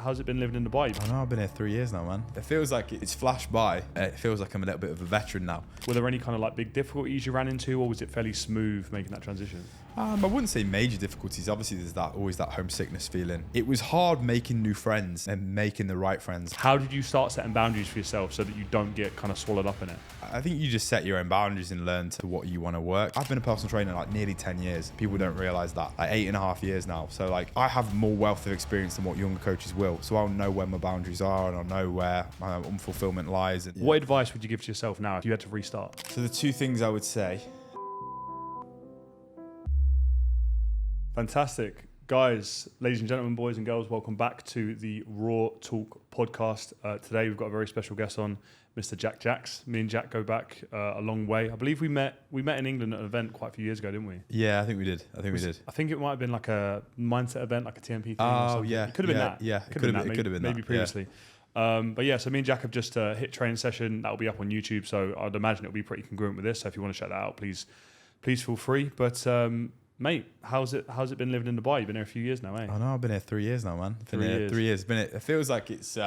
how's it been living in Dubai? I know, I've been here 3 years now, man. It feels like it's flashed by. It feels like I'm a little bit of a veteran now. Were there any kind of like big difficulties you ran into, or was it fairly smooth making that transition? I wouldn't say major difficulties. Obviously, there's always that homesickness feeling. It was hard making new friends and making the right friends. How did you start setting boundaries for yourself so that you don't get kind of swallowed up in it? I think you just set your own boundaries and learn to what you want to work. I've been a personal trainer like nearly 10 years. People don't realize that. Like 8.5 years now. So like I have more wealth of experience than what younger coaches will. So I'll know where my boundaries are and I'll know where my unfulfillment lies. And, What advice would you give to yourself now if you had to restart? So the two things I would say. Fantastic. Guys, ladies and gentlemen, boys and girls, welcome back to the Raw Talk podcast. Today we've got a very special guest on, Mr. Jack Jacques. Me and Jack go back a long way. I believe we met in England at an event quite a few years ago, didn't we? Yeah, I think we did. I think it might have been like a mindset event, like a TMP thing. Oh, yeah. It could have been that. Yeah, it could have been that. Maybe previously. Yeah. But yeah, so me and Jack have just hit training session. That'll be up on YouTube. So I'd imagine it'll be pretty congruent with this. So if you want to check that out, please feel free. But mate, how's it been living in Dubai? You've been here a few years now, eh? I know, I've been here 3 years now, man. Been 3 here years. 3 years. It feels like it's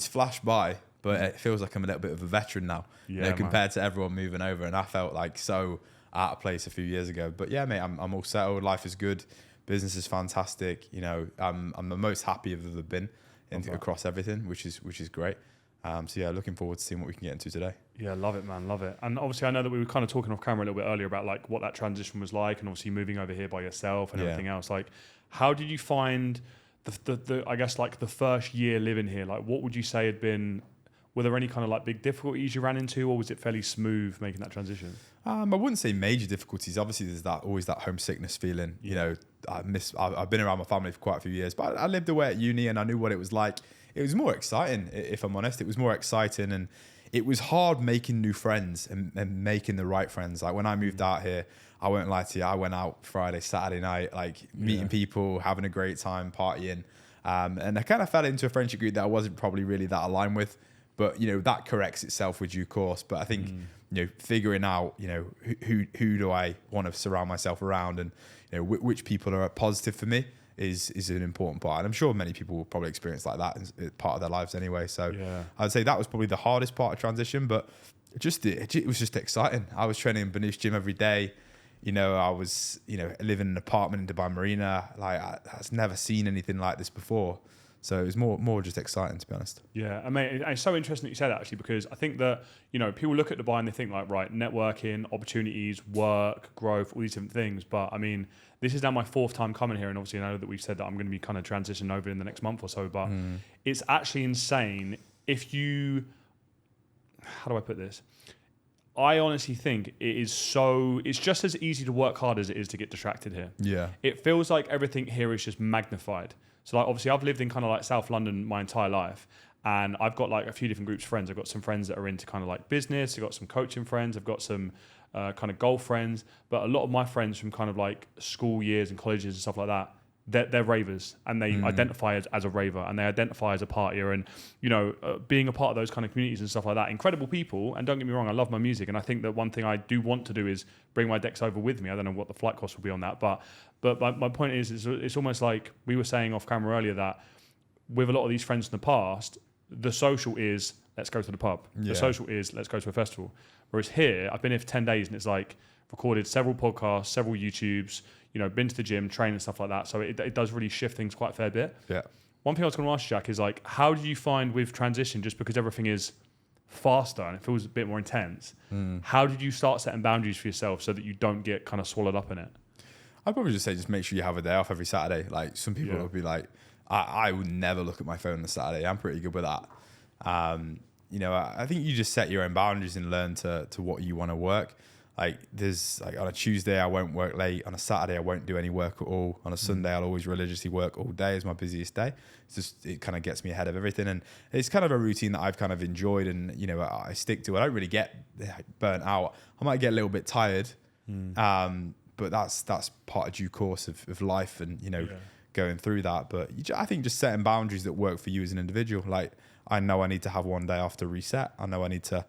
flashed by, but it feels like I'm a little bit of a veteran now. Yeah, compared to everyone moving over, and I felt like so out of place a few years ago. But yeah, mate, I'm all settled. Life is good. Business is fantastic. I'm the most happy I've ever been across everything, which is great. So yeah, looking forward to seeing what we can get into today. Yeah, love it, man, love it. And obviously, I know that we were kind of talking off camera a little bit earlier about like what that transition was like, and obviously moving over here by yourself and everything else. Like, how did you find the I guess like the first year living here? Like, what would you say had been? Were there any kind of like big difficulties you ran into, or was it fairly smooth making that transition? I wouldn't say major difficulties. Obviously, there's always that homesickness feeling. I've been around my family for quite a few years, but I lived away at uni and I knew what it was like. It was more exciting, if I'm honest. It was more exciting, and it was hard making new friends and making the right friends. Like when I moved out here, I won't lie to you, I went out Friday, Saturday night, like meeting people, having a great time, partying. And I kind of fell into a friendship group that I wasn't probably really that aligned with. But, that corrects itself with due course. But I think, figuring out, who do I want to surround myself around, and, which people are positive for me is an important part. And I'm sure many people will probably experience like that as part of their lives anyway. So I'd say that was probably the hardest part of transition, but it was just exciting. I was training in Banu's gym every day. I was, living in an apartment in Dubai Marina. Like I've never seen anything like this before. So it was more just exciting, to be honest. Yeah, I mean, it's so interesting that you said that, actually, because I think that, people look at Dubai and they think like, right, networking, opportunities, work, growth, all these different things. But I mean, this is now my 4th time coming here. And obviously I know that we've said that I'm going to be kind of transitioning over in the next month or so, but it's actually insane. How do I put this? I honestly think it's just as easy to work hard as it is to get distracted here. Yeah. It feels like everything here is just magnified. So like obviously I've lived in kind of like South London my entire life, and I've got like a few different groups of friends. I've got some friends that are into kind of like business. I've got some coaching friends. I've got some kind of golf friends. But a lot of my friends from kind of like school years and colleges and stuff like that, they're ravers, and they identify as a raver, and they identify as a partier, and being a part of those kind of communities and stuff like that. Incredible people, and don't get me wrong, I love my music, and I think that one thing I do want to do is bring my decks over with me. I don't know what the flight cost will be on that, but my point is it's almost like we were saying off camera earlier that with a lot of these friends in the past, the social is let's go to the pub. Yeah. The social is let's go to a festival. Whereas here, I've been here for 10 days, and it's like recorded several podcasts, several YouTubes, been to the gym, trained and stuff like that. So it does really shift things quite a fair bit. Yeah. One thing I was going to ask you, Jack, is like, how do you find with transition, just because everything is faster and it feels a bit more intense, how did you start setting boundaries for yourself so that you don't get kind of swallowed up in it? I'd probably just say just make sure you have a day off every Saturday. Like some people would be like, I would never look at my phone on a Saturday. I'm pretty good with that. I think you just set your own boundaries and learn to what you want to work. Like there's like on a Tuesday I won't work late. On a Saturday I won't do any work at all. On a Sunday I'll always religiously work all day as my busiest day. It kind of gets me ahead of everything, and it's kind of a routine that I've kind of enjoyed, and I stick to. I don't really get burnt out. I might get a little bit tired, but that's part of due course of life, and going through that. But I think just setting boundaries that work for you as an individual. Like I know I need to have one day off to reset. I know I need to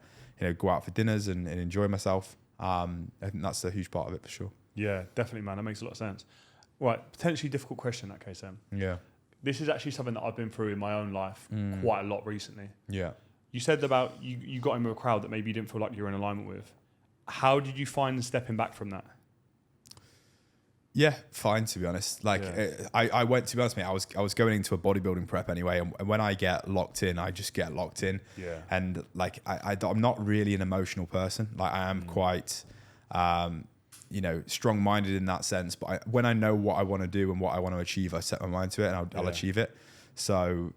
go out for dinners and enjoy myself. I think that's a huge part of it for sure. Yeah, definitely, man. That makes a lot of sense. Right, potentially difficult question in that case, Sam. Yeah. this is actually something that I've been through in my own life quite a lot recently. Yeah. You said about you got in with a crowd that maybe you didn't feel like you were in alignment with. How did you find stepping back from that? Yeah, fine, to be honest. Like, I went, to be honest, mate, I was going into a bodybuilding prep anyway. And when I get locked in, I just get locked in. Yeah. And like, I'm not really an emotional person. Like, I am quite, strong-minded in that sense. But when I know what I want to do and what I want to achieve, I set my mind to it and I'll achieve it. So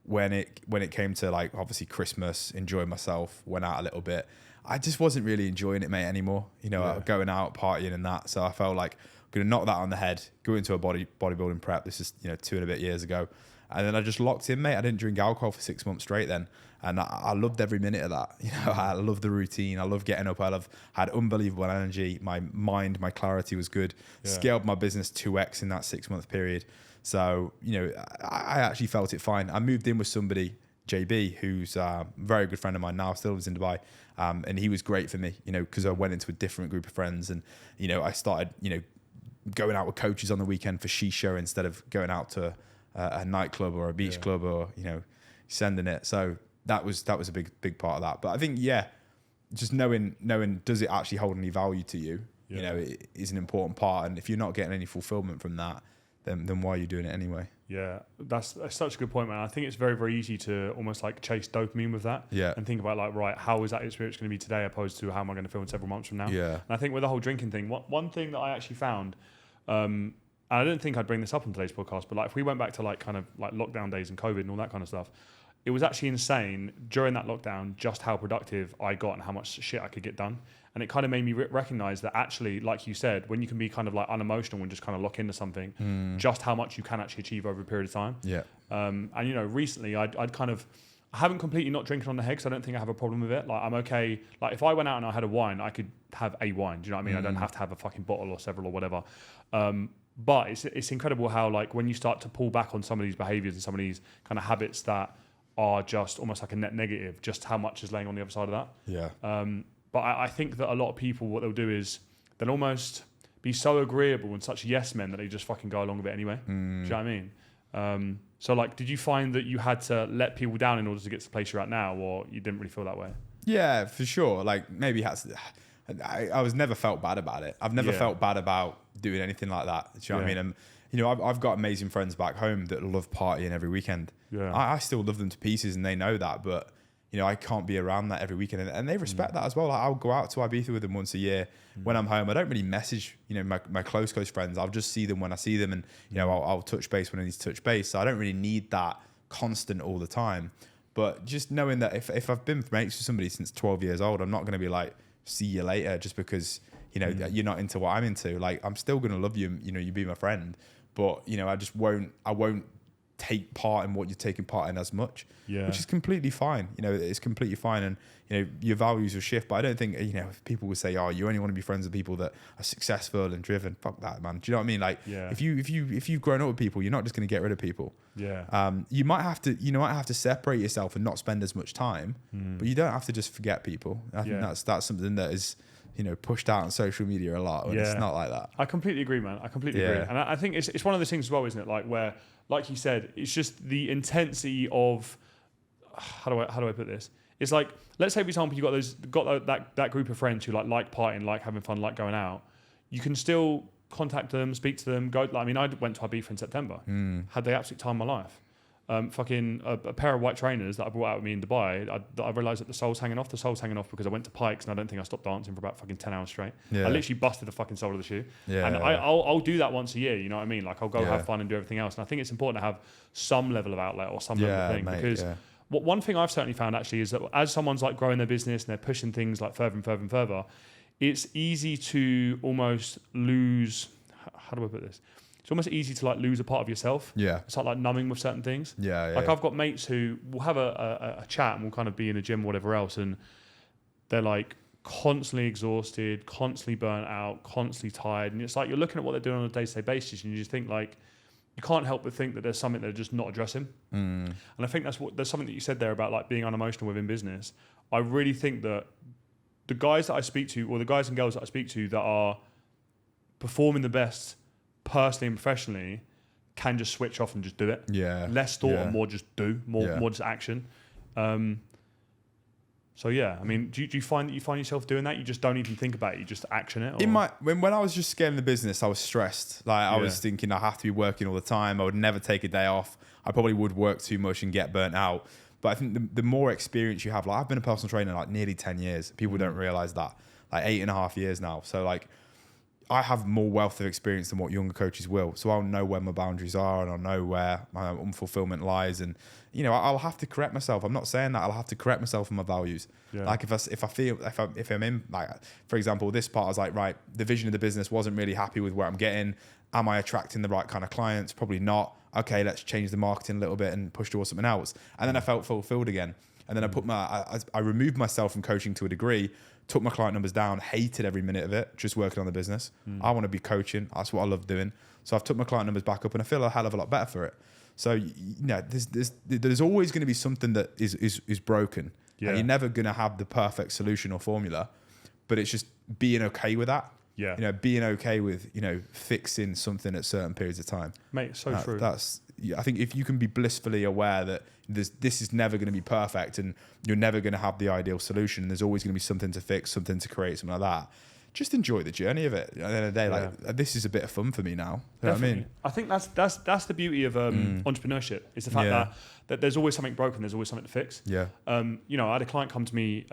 when it came to like, obviously Christmas, enjoying myself, went out a little bit, I just wasn't really enjoying it, mate, anymore. Going out, partying and that. So I felt like, going to knock that on the head, go into a bodybuilding prep. This is 2 and a bit years ago. And then I just locked in, mate. I didn't drink alcohol for 6 months straight then. And I loved every minute of that. I loved the routine. I loved getting up. I had unbelievable energy. My mind, my clarity was good. Yeah. Scaled my business 2x in that 6 month period. So, I actually felt it fine. I moved in with somebody, JB, who's a very good friend of mine now, still lives in Dubai. And he was great for me, because I went into a different group of friends and, I started, going out with coaches on the weekend for shisha instead of going out to a nightclub or a beach club or, sending it. So that was a big part of that. But I think, just knowing does it actually hold any value to you, it is an important part. And if you're not getting any fulfillment from that, then why are you doing it anyway? Yeah, that's such a good point, man. I think it's very, very easy to almost like chase dopamine with that. Yeah. And think about like, right, how is that experience going to be today opposed to how am I going to feel in several months from now? Yeah. And I think with the whole drinking thing, one thing that I actually found, and I didn't think I'd bring this up on today's podcast, but like if we went back to like kind of like lockdown days and COVID and all that kind of stuff, it was actually insane during that lockdown just how productive I got and how much shit I could get done. And it kind of made me recognize that actually, like you said, when you can be kind of like unemotional and just kind of lock into something, just how much you can actually achieve over a period of time. Yeah. And recently I haven't completely not drinking on the head because I don't think I have a problem with it. Like I'm okay. Like if I went out and I had a wine, I could have a wine. Do you know what I mean? I don't have to have a fucking bottle or several or whatever. But it's incredible how like when you start to pull back on some of these behaviors and some of these kind of habits that are just almost like a net negative, just how much is laying on the other side of that. Yeah. But I think that a lot of people, what they'll do is they'll almost be so agreeable and such yes men that they just fucking go along with it anyway. Do you know what I mean? So like, did you find that you had to let people down in order to get to the place you're at now, or you didn't really feel that way? Yeah, for sure. Like maybe I was never felt bad about it. I've never felt bad about doing anything like that. Do you know what I mean? And, I've got amazing friends back home that love partying every weekend. Yeah. I still love them to pieces and they know that, but I can't be around that every weekend. And they respect that as well. Like, I'll go out to Ibiza with them once a year when I'm home. I don't really message, my close friends. I'll just see them when I see them and, I'll touch base when I need to touch base. So I don't really need that constant all the time. But just knowing that if I've been mates with somebody since 12 years old, I'm not going to be like, see you later just because, you're not into what I'm into. Like, I'm still going to love you, you be my friend. But, I won't take part in what you're taking part in as much, which is completely fine. It's completely fine. And, your values will shift. But I don't think, if people would say, oh, you only want to be friends with people that are successful and driven. Fuck that, man. Do you know what I mean? Like, if you've grown up with people, you're not just going to get rid of people. Yeah. You might have to separate yourself and not spend as much time, but you don't have to just forget people. I think that's something that is, pushed out on social media a lot when it's not like that. I completely agree, man. I completely agree. And I think it's one of those things as well, isn't it? Like where, like you said, it's just the intensity of, how do I put this? It's like, let's say for example, you got that group of friends who like partying, like having fun, like going out. You can still contact them, speak to them, go. I went to Ibiza in September. Had the absolute time of my life. A pair of white trainers that I brought out with me in Dubai, I realised that the sole's hanging off. The sole's hanging off because I went to Pikes and I don't think I stopped dancing for about fucking 10 hours straight. Yeah. I literally busted the fucking sole of the shoe. I'll do that once a year, you know what I mean? Like I'll go have fun and do everything else. And I think it's important to have some level of outlet or some level of thing. Mate, because one thing I've certainly found actually is that as someone's like growing their business and they're pushing things like further and further and further, it's easy to almost lose, how do I put this? It's almost easy to like lose a part of yourself. Yeah. It's like numbing with certain things. Like I've got mates who will have a chat and we'll kind of be in a gym or whatever else. And they're like constantly exhausted, constantly burnt out, constantly tired. And it's like, you're looking at what they're doing on a day-to-day basis and you just think like, you can't help but think that there's something they're just not addressing. And I think there's something that you said there about like being unemotional within business. I really think that the guys that I speak to, or the guys and girls that I speak to that are performing the best personally and professionally, can just switch off and just do it. Yeah. Less thought and more just do, more just action. So yeah, I mean, do you find that you find yourself doing that? You just don't even think about it. You just action it. Or? When I was just scaling the business, I was stressed. Like I was thinking I have to be working all the time. I would never take a day off. I probably would work too much and get burnt out. But I think the more experience you have, like I've been a personal trainer like nearly 10 years. People don't realize that. Like 8.5 years now. So like I have more wealth of experience than what younger coaches will. So I'll know where my boundaries are and I'll know where my unfulfillment lies. And, you know, I'll have to correct myself. I'm not saying that. I'll have to correct myself on my values. Yeah. Like if I'm in, like, for example, this part, I was like, right, the vision of the business wasn't really happy with where I'm getting. Am I attracting the right kind of clients? Probably not. Okay, let's change the marketing a little bit and push towards something else. And then I felt fulfilled again. And then I removed myself from coaching to a degree, took my client numbers down, hated every minute of it, just working on the business. I want to be coaching. That's what I love doing. So I've took my client numbers back up and I feel a hell of a lot better for it. So, you know, there's always going to be something that is broken. Yeah. And you're never going to have the perfect solution or formula, but it's just being okay with that. Yeah. You know, being okay with, you know, fixing something at certain periods of time. Mate, so true. I think if you can be blissfully aware that this is never going to be perfect and you're never going to have the ideal solution, there's always going to be something to fix, something to create, something like that. Just enjoy the journey of it. At the end of the day, like this is a bit of fun for me now. You know what I mean? I think that's the beauty of entrepreneurship. Is the fact that there's always something broken. There's always something to fix. Yeah. You know, I had a client come to me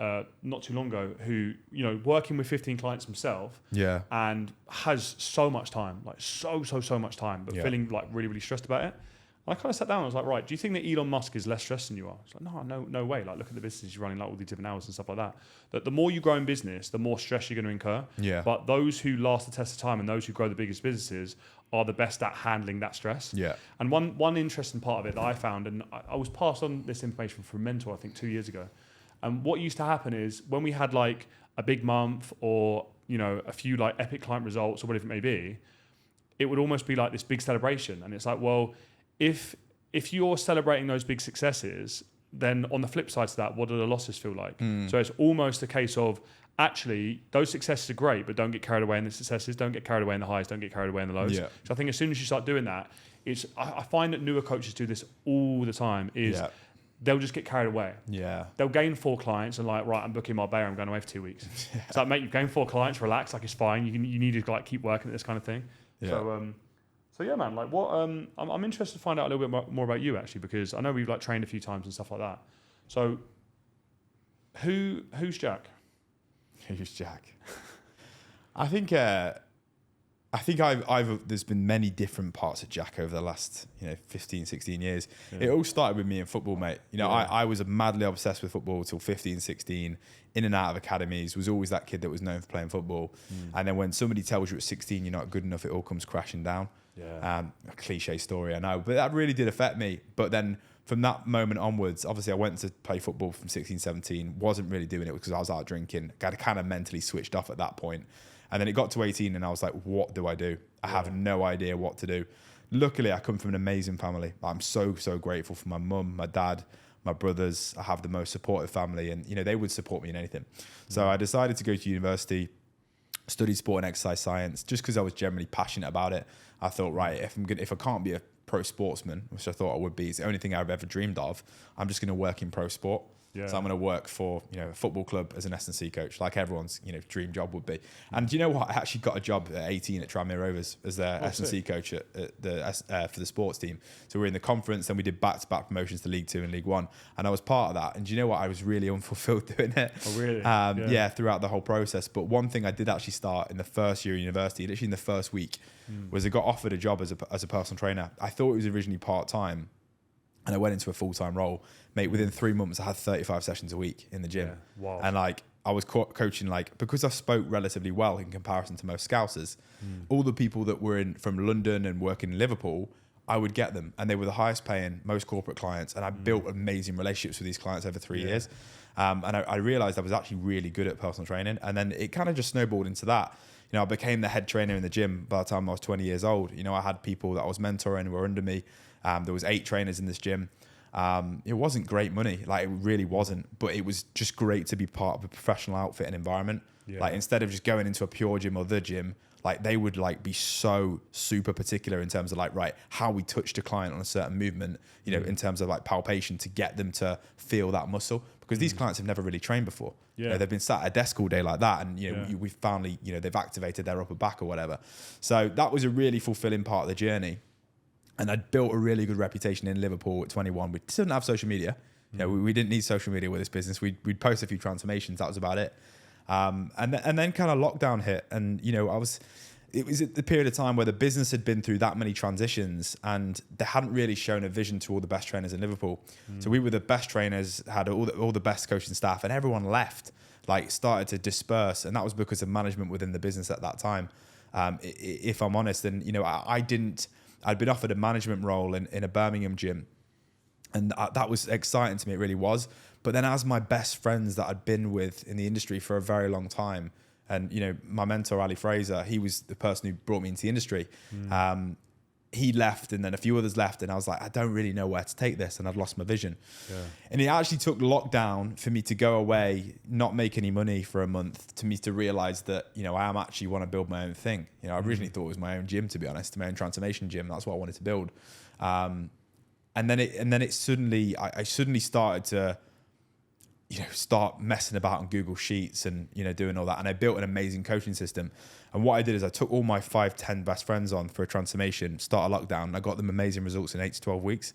not too long ago who, you know, working with 15 clients himself. Yeah. And has so much time, like so much time, but feeling like really, really stressed about it. I kind of sat down and I was like, right, do you think that Elon Musk is less stressed than you are? It's like, no way. Like, look at the business you're running, like all these different hours and stuff like that. That the more you grow in business, the more stress you're going to incur. Yeah. But those who last the test of time and those who grow the biggest businesses are the best at handling that stress. Yeah. And one interesting part of it that I found, and I was passed on this information from a mentor, I think 2 years ago. And what used to happen is when we had like a big month or, you know, a few like epic client results or whatever it may be, it would almost be like this big celebration. And it's like, well, if you're celebrating those big successes, then on the flip side to that, what do the losses feel like? So it's almost a case of actually those successes are great, but don't get carried away in the successes, don't get carried away in the highs, don't get carried away in the lows. Yeah. So I think as soon as you start doing that, I find that newer coaches do this all the time. They'll just get carried away. Yeah. They'll gain 4 clients and like, right, I'm booking Marbella, I'm going away for 2 weeks. It's like, mate, you've gained 4 clients, relax, like it's fine. You need to like keep working at this kind of thing. Yeah. So yeah, man. Like, what? I'm interested to find out a little bit more about you actually, because I know we've like trained a few times and stuff like that. So, who's Jack? Who's Jack? I think I've there's been many different parts of Jack over the last 15, 16 years. Yeah. It all started with me in football, mate. You know, I was madly obsessed with football till 15, 16. In and out of academies, was always that kid that was known for playing football. And then when somebody tells you at 16 you're not good enough, it all comes crashing down. Yeah. A cliche story, I know, but that really did affect me. But then from that moment onwards, obviously I went to play football from 16, 17, wasn't really doing it because I was out drinking. Got kind of mentally switched off at that point. And then it got to 18 and I was like, what do I do? I have no idea what to do. Luckily, I come from an amazing family. I'm so grateful for my mum, my dad, my brothers. I have the most supportive family and, they would support me in anything. So I decided to go to university, study sport and exercise science, just because I was generally passionate about it. I thought, right, if I can't be a pro sportsman, which I thought I would be, it's the only thing I've ever dreamed of, I'm just going to work in pro sport. Yeah. So I'm going to work for a football club as an S&C coach, like everyone's dream job would be. And do you know what? I actually got a job at 18 at Tranmere Rovers as their S&C coach for the sports team. So we were in the conference, then we did back-to-back promotions to League 2 and League 1, and I was part of that. And do you know what? I was really unfulfilled doing it. Oh, really? Yeah, throughout the whole process. But one thing I did actually start in the first year of university, literally in the first week, was I got offered a job as a personal trainer. I thought it was originally part-time. And I went into a full-time role. Mate, within 3 months, I had 35 sessions a week in the gym. Yeah. Wow. And like, I was coaching, like, because I spoke relatively well in comparison to most Scousers, all the people that were from London and working in Liverpool, I would get them. And they were the highest paying, most corporate clients. And I built amazing relationships with these clients over 3 years. And I realized I was actually really good at personal training. And then it kind of just snowballed into that. I became the head trainer in the gym by the time I was 20 years old. I had people that I was mentoring who were under me. There was 8 trainers in this gym. It wasn't great money, like it really wasn't, but it was just great to be part of a professional outfit and environment. Yeah. Like instead of just going into a pure gym or the gym, like they would like be so super particular in terms of like, right, how we touched a client on a certain movement, you know, in terms of like palpation to get them to feel that muscle, because these clients have never really trained before. Yeah. You know, they've been sat at a desk all day like that, and you know, we finally, you know, they've activated their upper back or whatever. So that was a really fulfilling part of the journey. And I'd built a really good reputation in Liverpool at 21. We didn't have social media. You know, we didn't need social media with this business. We'd post a few transformations. That was about it. And then kind of lockdown hit, and you know, it was at the period of time where the business had been through that many transitions, and they hadn't really shown a vision to all the best trainers in Liverpool. So we were the best trainers, had all the best coaching staff, and everyone left, like started to disperse, and that was because of management within the business at that time. If I'm honest, and you know, I'd been offered a management role in a Birmingham gym, and that was exciting to me. It really was. But then as my best friends that I'd been with in the industry for a very long time, and you know, my mentor, Ali Fraser, he was the person who brought me into the industry. He left, and then a few others left, and I was like, I don't really know where to take this, and I'd lost my vision. Yeah. And it actually took lockdown for me to go away, not make any money for a month, to me to realize that, you know, I am actually want to build my own thing. You know, I originally thought it was my own gym, to be honest, my own transformation gym. That's what I wanted to build. And then it suddenly, I suddenly started to, you know, start messing about on Google Sheets and, you know, doing all that. And I built an amazing coaching system. And what I did is I took all my 5-10 best friends on for a transformation, start a lockdown. I got them amazing results in 8 to 12 weeks.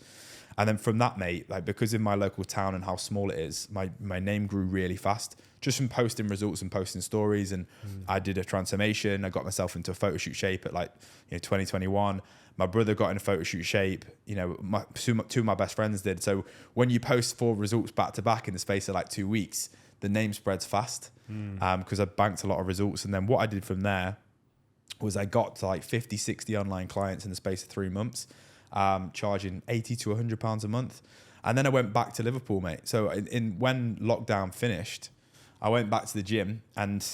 And then from that, mate, like because in my local town and how small it is, my name grew really fast just from posting results and posting stories. And I did a transformation. I got myself into a photo shoot shape at like, you know, 2021. My brother got in a photo shoot shape, you know, two of my best friends did. So when you post 4 results back to back in the space of like 2 weeks, the name spreads fast because I banked a lot of results. And then what I did from there was I got to like 50, 60 online clients in the space of 3 months, charging 80 to 100 pounds a month. And then I went back to Liverpool, mate. So when lockdown finished, I went back to the gym, and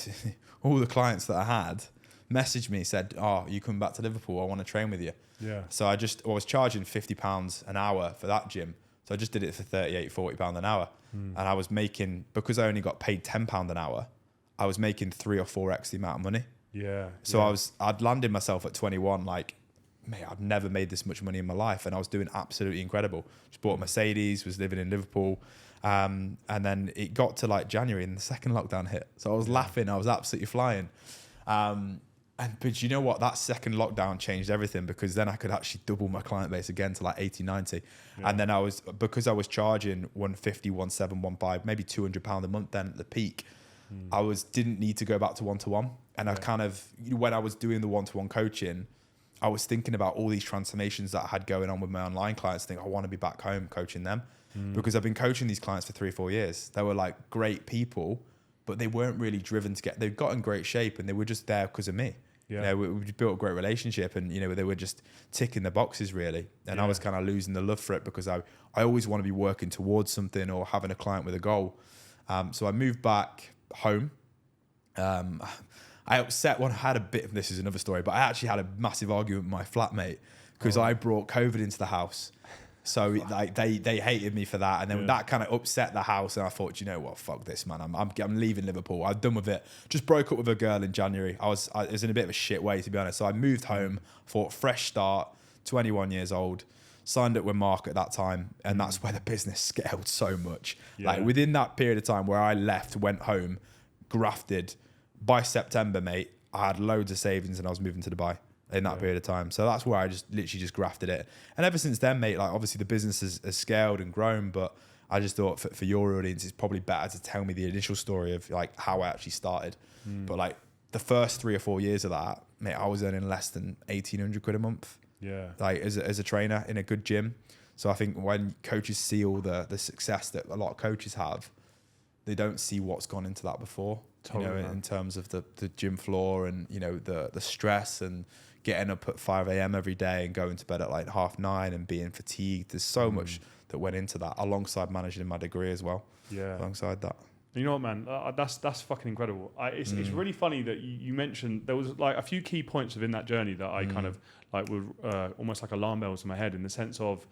all the clients that I had messaged me, said, "Oh, you come back to Liverpool? I want to train with you." Yeah. So I was charging £50 an hour for that gym. So I just did it for £38, £40 an hour. And I was making, because I only got paid £10 an hour, I was making 3 or 4x the amount of money. Yeah. So I'd landed myself at 21, like, mate, I've never made this much money in my life. And I was doing absolutely incredible. Just bought a Mercedes, was living in Liverpool. And then it got to like January and the second lockdown hit. So I was laughing. I was absolutely flying. But you know what? That second lockdown changed everything, because then I could actually double my client base again to like 80, 90. Yeah. And then because I was charging 150, 17, 15, maybe £200 a month then at the peak, I didn't need to go back to one-to-one. And I kind of, when I was doing the one-to-one coaching, I was thinking about all these transformations that I had going on with my online clients. I want to be back home coaching them, because I've been coaching these clients for 3 or 4 years. They were like great people, but they weren't really driven to they'd got in great shape, and they were just there because of me. Yeah. You know, we built a great relationship, and you know, they were just ticking the boxes really. And I was kind of losing the love for it, because I always want to be working towards something or having a client with a goal. So I moved back home. I upset one. I had a bit of, this is another story, but I actually had a massive argument with my flatmate because I brought COVID into the house. So like they hated me for that, and then that kind of upset the house. And I thought, you know what, fuck this, man. I'm leaving Liverpool. I'm done with it. Just broke up with a girl in January. I was in a bit of a shit way, to be honest. So I moved home. Thought fresh start. 21 years old. Signed up with Mark at that time, and that's where the business scaled so much. Yeah. Like within that period of time where I left, went home, grafted. By September, mate, I had loads of savings, and I was moving to Dubai in that period of time. So that's where I just literally just grafted it. And ever since then, mate, like obviously the business has scaled and grown, but I just thought for your audience, it's probably better to tell me the initial story of like how I actually started. But like the first 3 or 4 years of that, mate, I was earning less than 1,800 quid a month. Yeah. Like as a trainer in a good gym. So I think when coaches see all the success that a lot of coaches have, they don't see what's gone into that before. Totally, you know, in terms of the gym floor, and you know the stress, and getting up at 5 a.m. every day and going to bed at like 9:30 and being fatigued. There's so much that went into that, alongside managing my degree as well. Yeah. Alongside that. You know what, man? That's fucking incredible. It's really funny that you mentioned there was like a few key points within that journey that I kind of like were almost like alarm bells in my head, in the sense of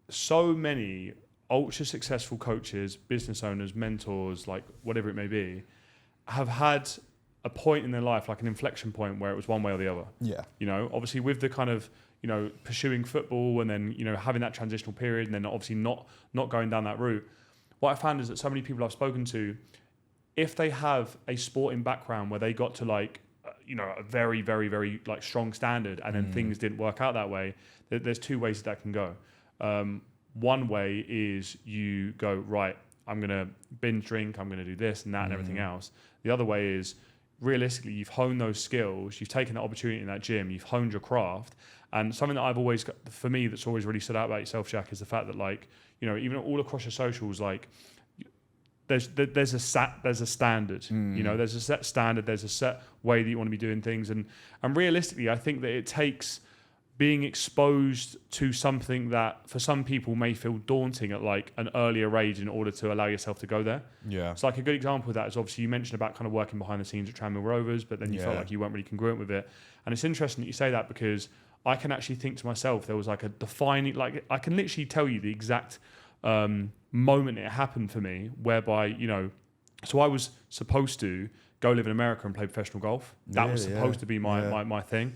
so many ultra successful coaches, business owners, mentors, like whatever it may be, have had a point in their life, like an inflection point where it was one way or the other. Yeah. You know, obviously with the kind of, you know, pursuing football and then, you know, having that transitional period and then obviously not going down that route. What I found is that so many people I've spoken to, if they have a sporting background where they got to like, you know, a very, very, very like strong standard and then things didn't work out that way, there's two ways that can go. One way is you go, right, I'm going to binge drink, I'm going to do this and that and everything else. The other way is realistically, you've honed those skills, you've taken that opportunity in that gym, you've honed your craft. And something that I've always got, for me, that's always really stood out about yourself, Jack, is the fact that, like, you know, even all across your socials, like, there's a standard, you know, there's a set standard, there's a set way that you want to be doing things. And realistically, I think that it takes being exposed to something that for some people may feel daunting at like an earlier age in order to allow yourself to go there. Yeah. So like a good example of that is obviously you mentioned about kind of working behind the scenes at Tranmere Rovers, but then you felt like you weren't really congruent with it. And it's interesting that you say that because I can actually think to myself, there was like a defining, like I can literally tell you the exact moment it happened for me whereby, you know, so I was supposed to go live in America and play professional golf. That was supposed to be my thing.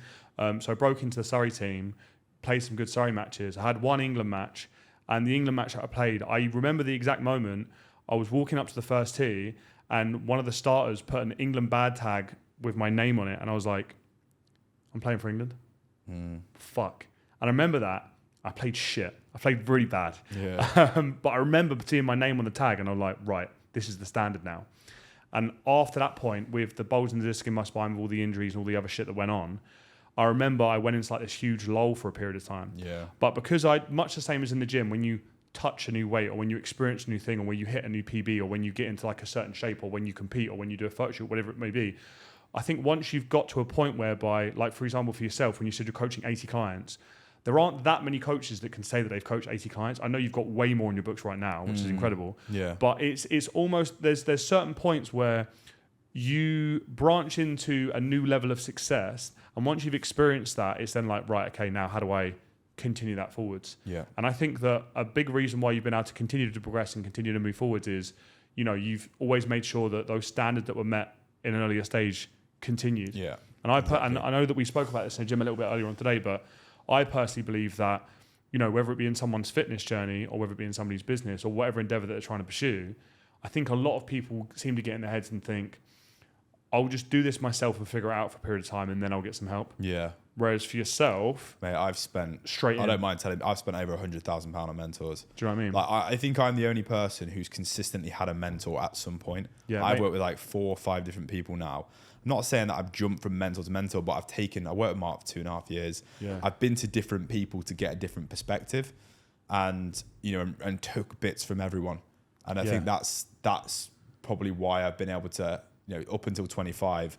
So I broke into the Surrey team, played some good Surrey matches. I had one England match, and the England match that I played, I remember the exact moment. I was walking up to the first tee, and one of the starters put an England bad tag with my name on it, and I was like, I'm playing for England? Fuck. And I remember that. I played shit. I played really bad. Yeah. But I remember seeing my name on the tag, and I'm like, right, this is the standard now. And after that point, with the bulge and the disc in my spine, with all the injuries and all the other shit that went on, I remember I went into like this huge lull for a period of time. Yeah. But because much the same as in the gym, when you touch a new weight or when you experience a new thing or when you hit a new PB or when you get into like a certain shape or when you compete or when you do a photo shoot, whatever it may be, I think once you've got to a point whereby, like for example, for yourself, when you said you're coaching 80 clients, there aren't that many coaches that can say that they've coached 80 clients. I know you've got way more in your books right now, which is incredible. Yeah. But it's almost, there's certain points where you branch into a new level of success, and once you've experienced that, it's then like, right, okay, now how do I continue that forwards? Yeah. And I think that a big reason why you've been able to continue to progress and continue to move forwards is, you know, you've always made sure that those standards that were met in an earlier stage continued. Yeah. And and I know that we spoke about this in the gym a little bit earlier on today, but I personally believe that, you know, whether it be in someone's fitness journey or whether it be in somebody's business or whatever endeavor that they're trying to pursue, I think a lot of people seem to get in their heads and think, I'll just do this myself and figure it out for a period of time and then I'll get some help. Yeah. Whereas for yourself, mate, I've spent don't mind telling. I've spent over £100,000 on mentors. Do you know what I mean? Like, I think I'm the only person who's consistently had a mentor at some point. Yeah, I've worked with like 4 or 5 different people now. I'm not saying that I've jumped from mentor to mentor, but I worked with Mark for 2.5 years. Yeah. I've been to different people to get a different perspective, and you know, and took bits from everyone. And I think that's probably why I've been able to, you know, up until 25,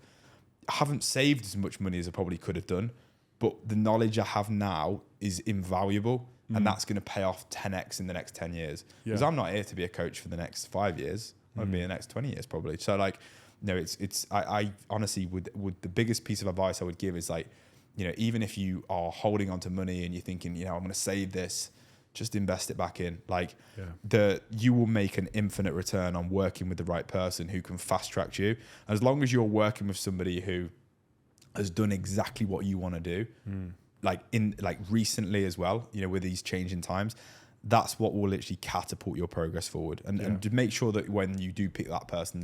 I haven't saved as much money as I probably could have done, but the knowledge I have now is invaluable, and that's going to pay off 10x in the next 10 years. Because I'm not here to be a coach for the next 5 years. I'll be in the next 20 years probably. So like, no, I honestly would the biggest piece of advice I would give is like, you know, even if you are holding on to money and you're thinking, you know, I'm going to save this, just invest it back in. Like you will make an infinite return on working with the right person who can fast track you. As long as you're working with somebody who has done exactly what you want to do, like recently as well, you know, with these changing times, that's what will literally catapult your progress forward. And to make sure that when you do pick that person,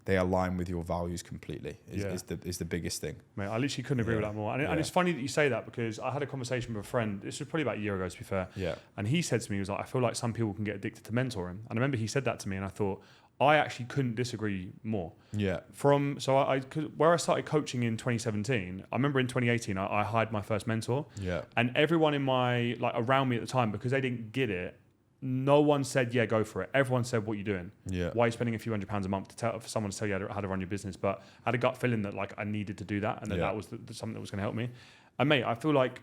they align with your values completely is the biggest thing. Mate, I literally couldn't agree with that more. And it's funny that you say that, because I had a conversation with a friend, this was probably about a year ago to be fair. Yeah. And he said to me, he was like, I feel like some people can get addicted to mentoring. And I remember he said that to me and I thought, I actually couldn't disagree more. Yeah. Where I started coaching in 2017, I remember in 2018, I hired my first mentor. Yeah. And everyone in my, like around me at the time, because they didn't get it, no one said, yeah, go for it. Everyone said, what are you doing? Yeah. Why are you spending a few £100s a month for someone to tell you how to run your business? But I had a gut feeling that like I needed to do that, and that was something that was going to help me. And mate, I feel like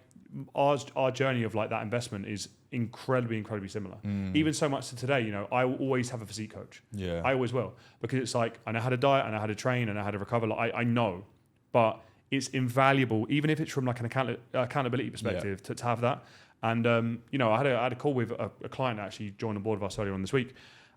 our journey of like that investment is incredibly similar. Even so much to today, you know, I will always have a physique coach. Yeah. I always will, because it's like, I know how to diet, I know how to train, I know how to recover. Like, I know, but it's invaluable, even if it's from like an accountability perspective, to have that. And, you know, I had a call with a client that actually joined the board of us earlier on this week.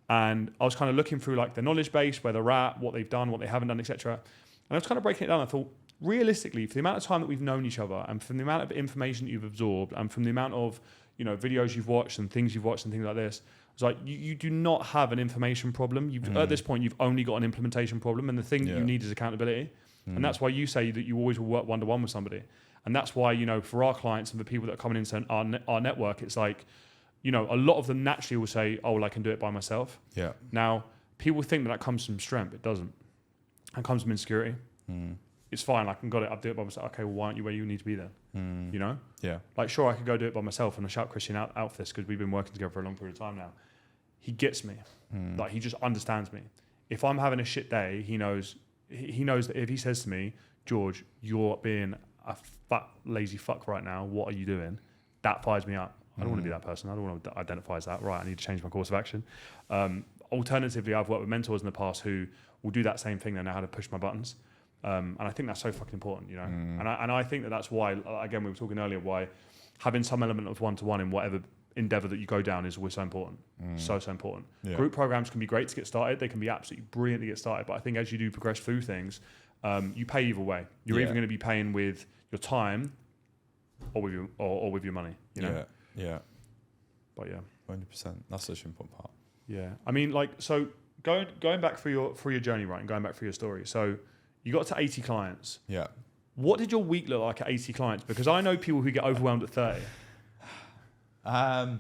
And I was kind of looking through like the knowledge base, where they're at, what they've done, what they haven't done, etc. And I was kind of breaking it down. I thought, realistically, for the amount of time that we've known each other and from the amount of information that you've absorbed and from the amount of, videos you've watched and things you've watched and things like this, it's like you do not have an information problem. At this point, you've only got an implementation problem, and the thing that you need is accountability. And that's why you say that you always will work one-to-one with somebody. And that's why, for our clients and the people that are coming into our network, it's like, a lot of them naturally will say, oh, well, I can do it by myself. Yeah. Now, people think that comes from strength. It doesn't. It comes from insecurity. It's fine. I can got it. I'll do it by myself. Okay, well, why aren't you where you need to be then? Yeah. Like, sure, I could go do it by myself, and I shout Christian out for this because we've been working together for a long period of time now. He gets me. Like, he just understands me. If I'm having a shit day, he knows that if he says to me, George, you're being a fat, lazy fuck right now. What are you doing? That fires me up. I don't want to be that person. I don't want to identify as that. Right, I need to change my course of action. Alternatively, I've worked with mentors in the past who will do that same thing. They know how to push my buttons. And I think that's so fucking important, And I think that's why, again, we were talking earlier, why having some element of one-to-one in whatever endeavor that you go down is always so important. So important. Yeah. Group programs can be great to get started. They can be absolutely brilliant to get started. But I think as you do progress through things, you pay either way. You're either going to be paying with your time or with your money, Yeah. But yeah. 100%. That's such an important part. Yeah. I mean, like, so going back through your journey, right, and going back through your story. So you got to 80 clients. Yeah. What did your week look like at 80 clients? Because I know people who get overwhelmed at 30. I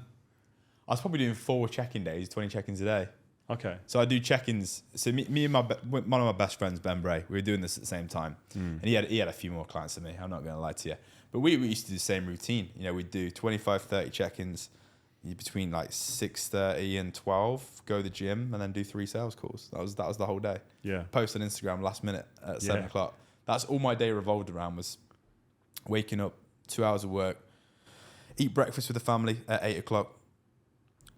was probably doing 4 check-in days, 20 check-ins a day. Okay. So I do check-ins. So me and one of my best friends, Ben Bray, we were doing this at the same time. And he had a few more clients than me. I'm not going to lie to you. But we used to do the same routine. We'd do 25, 30 check-ins between like 6:30 and 12, go to the gym, and then do 3 sales calls. That was the whole day. Yeah. Post on Instagram last minute at 7 o'clock. That's all my day revolved around, was waking up, 2 hours of work, eat breakfast with the family at 8 o'clock,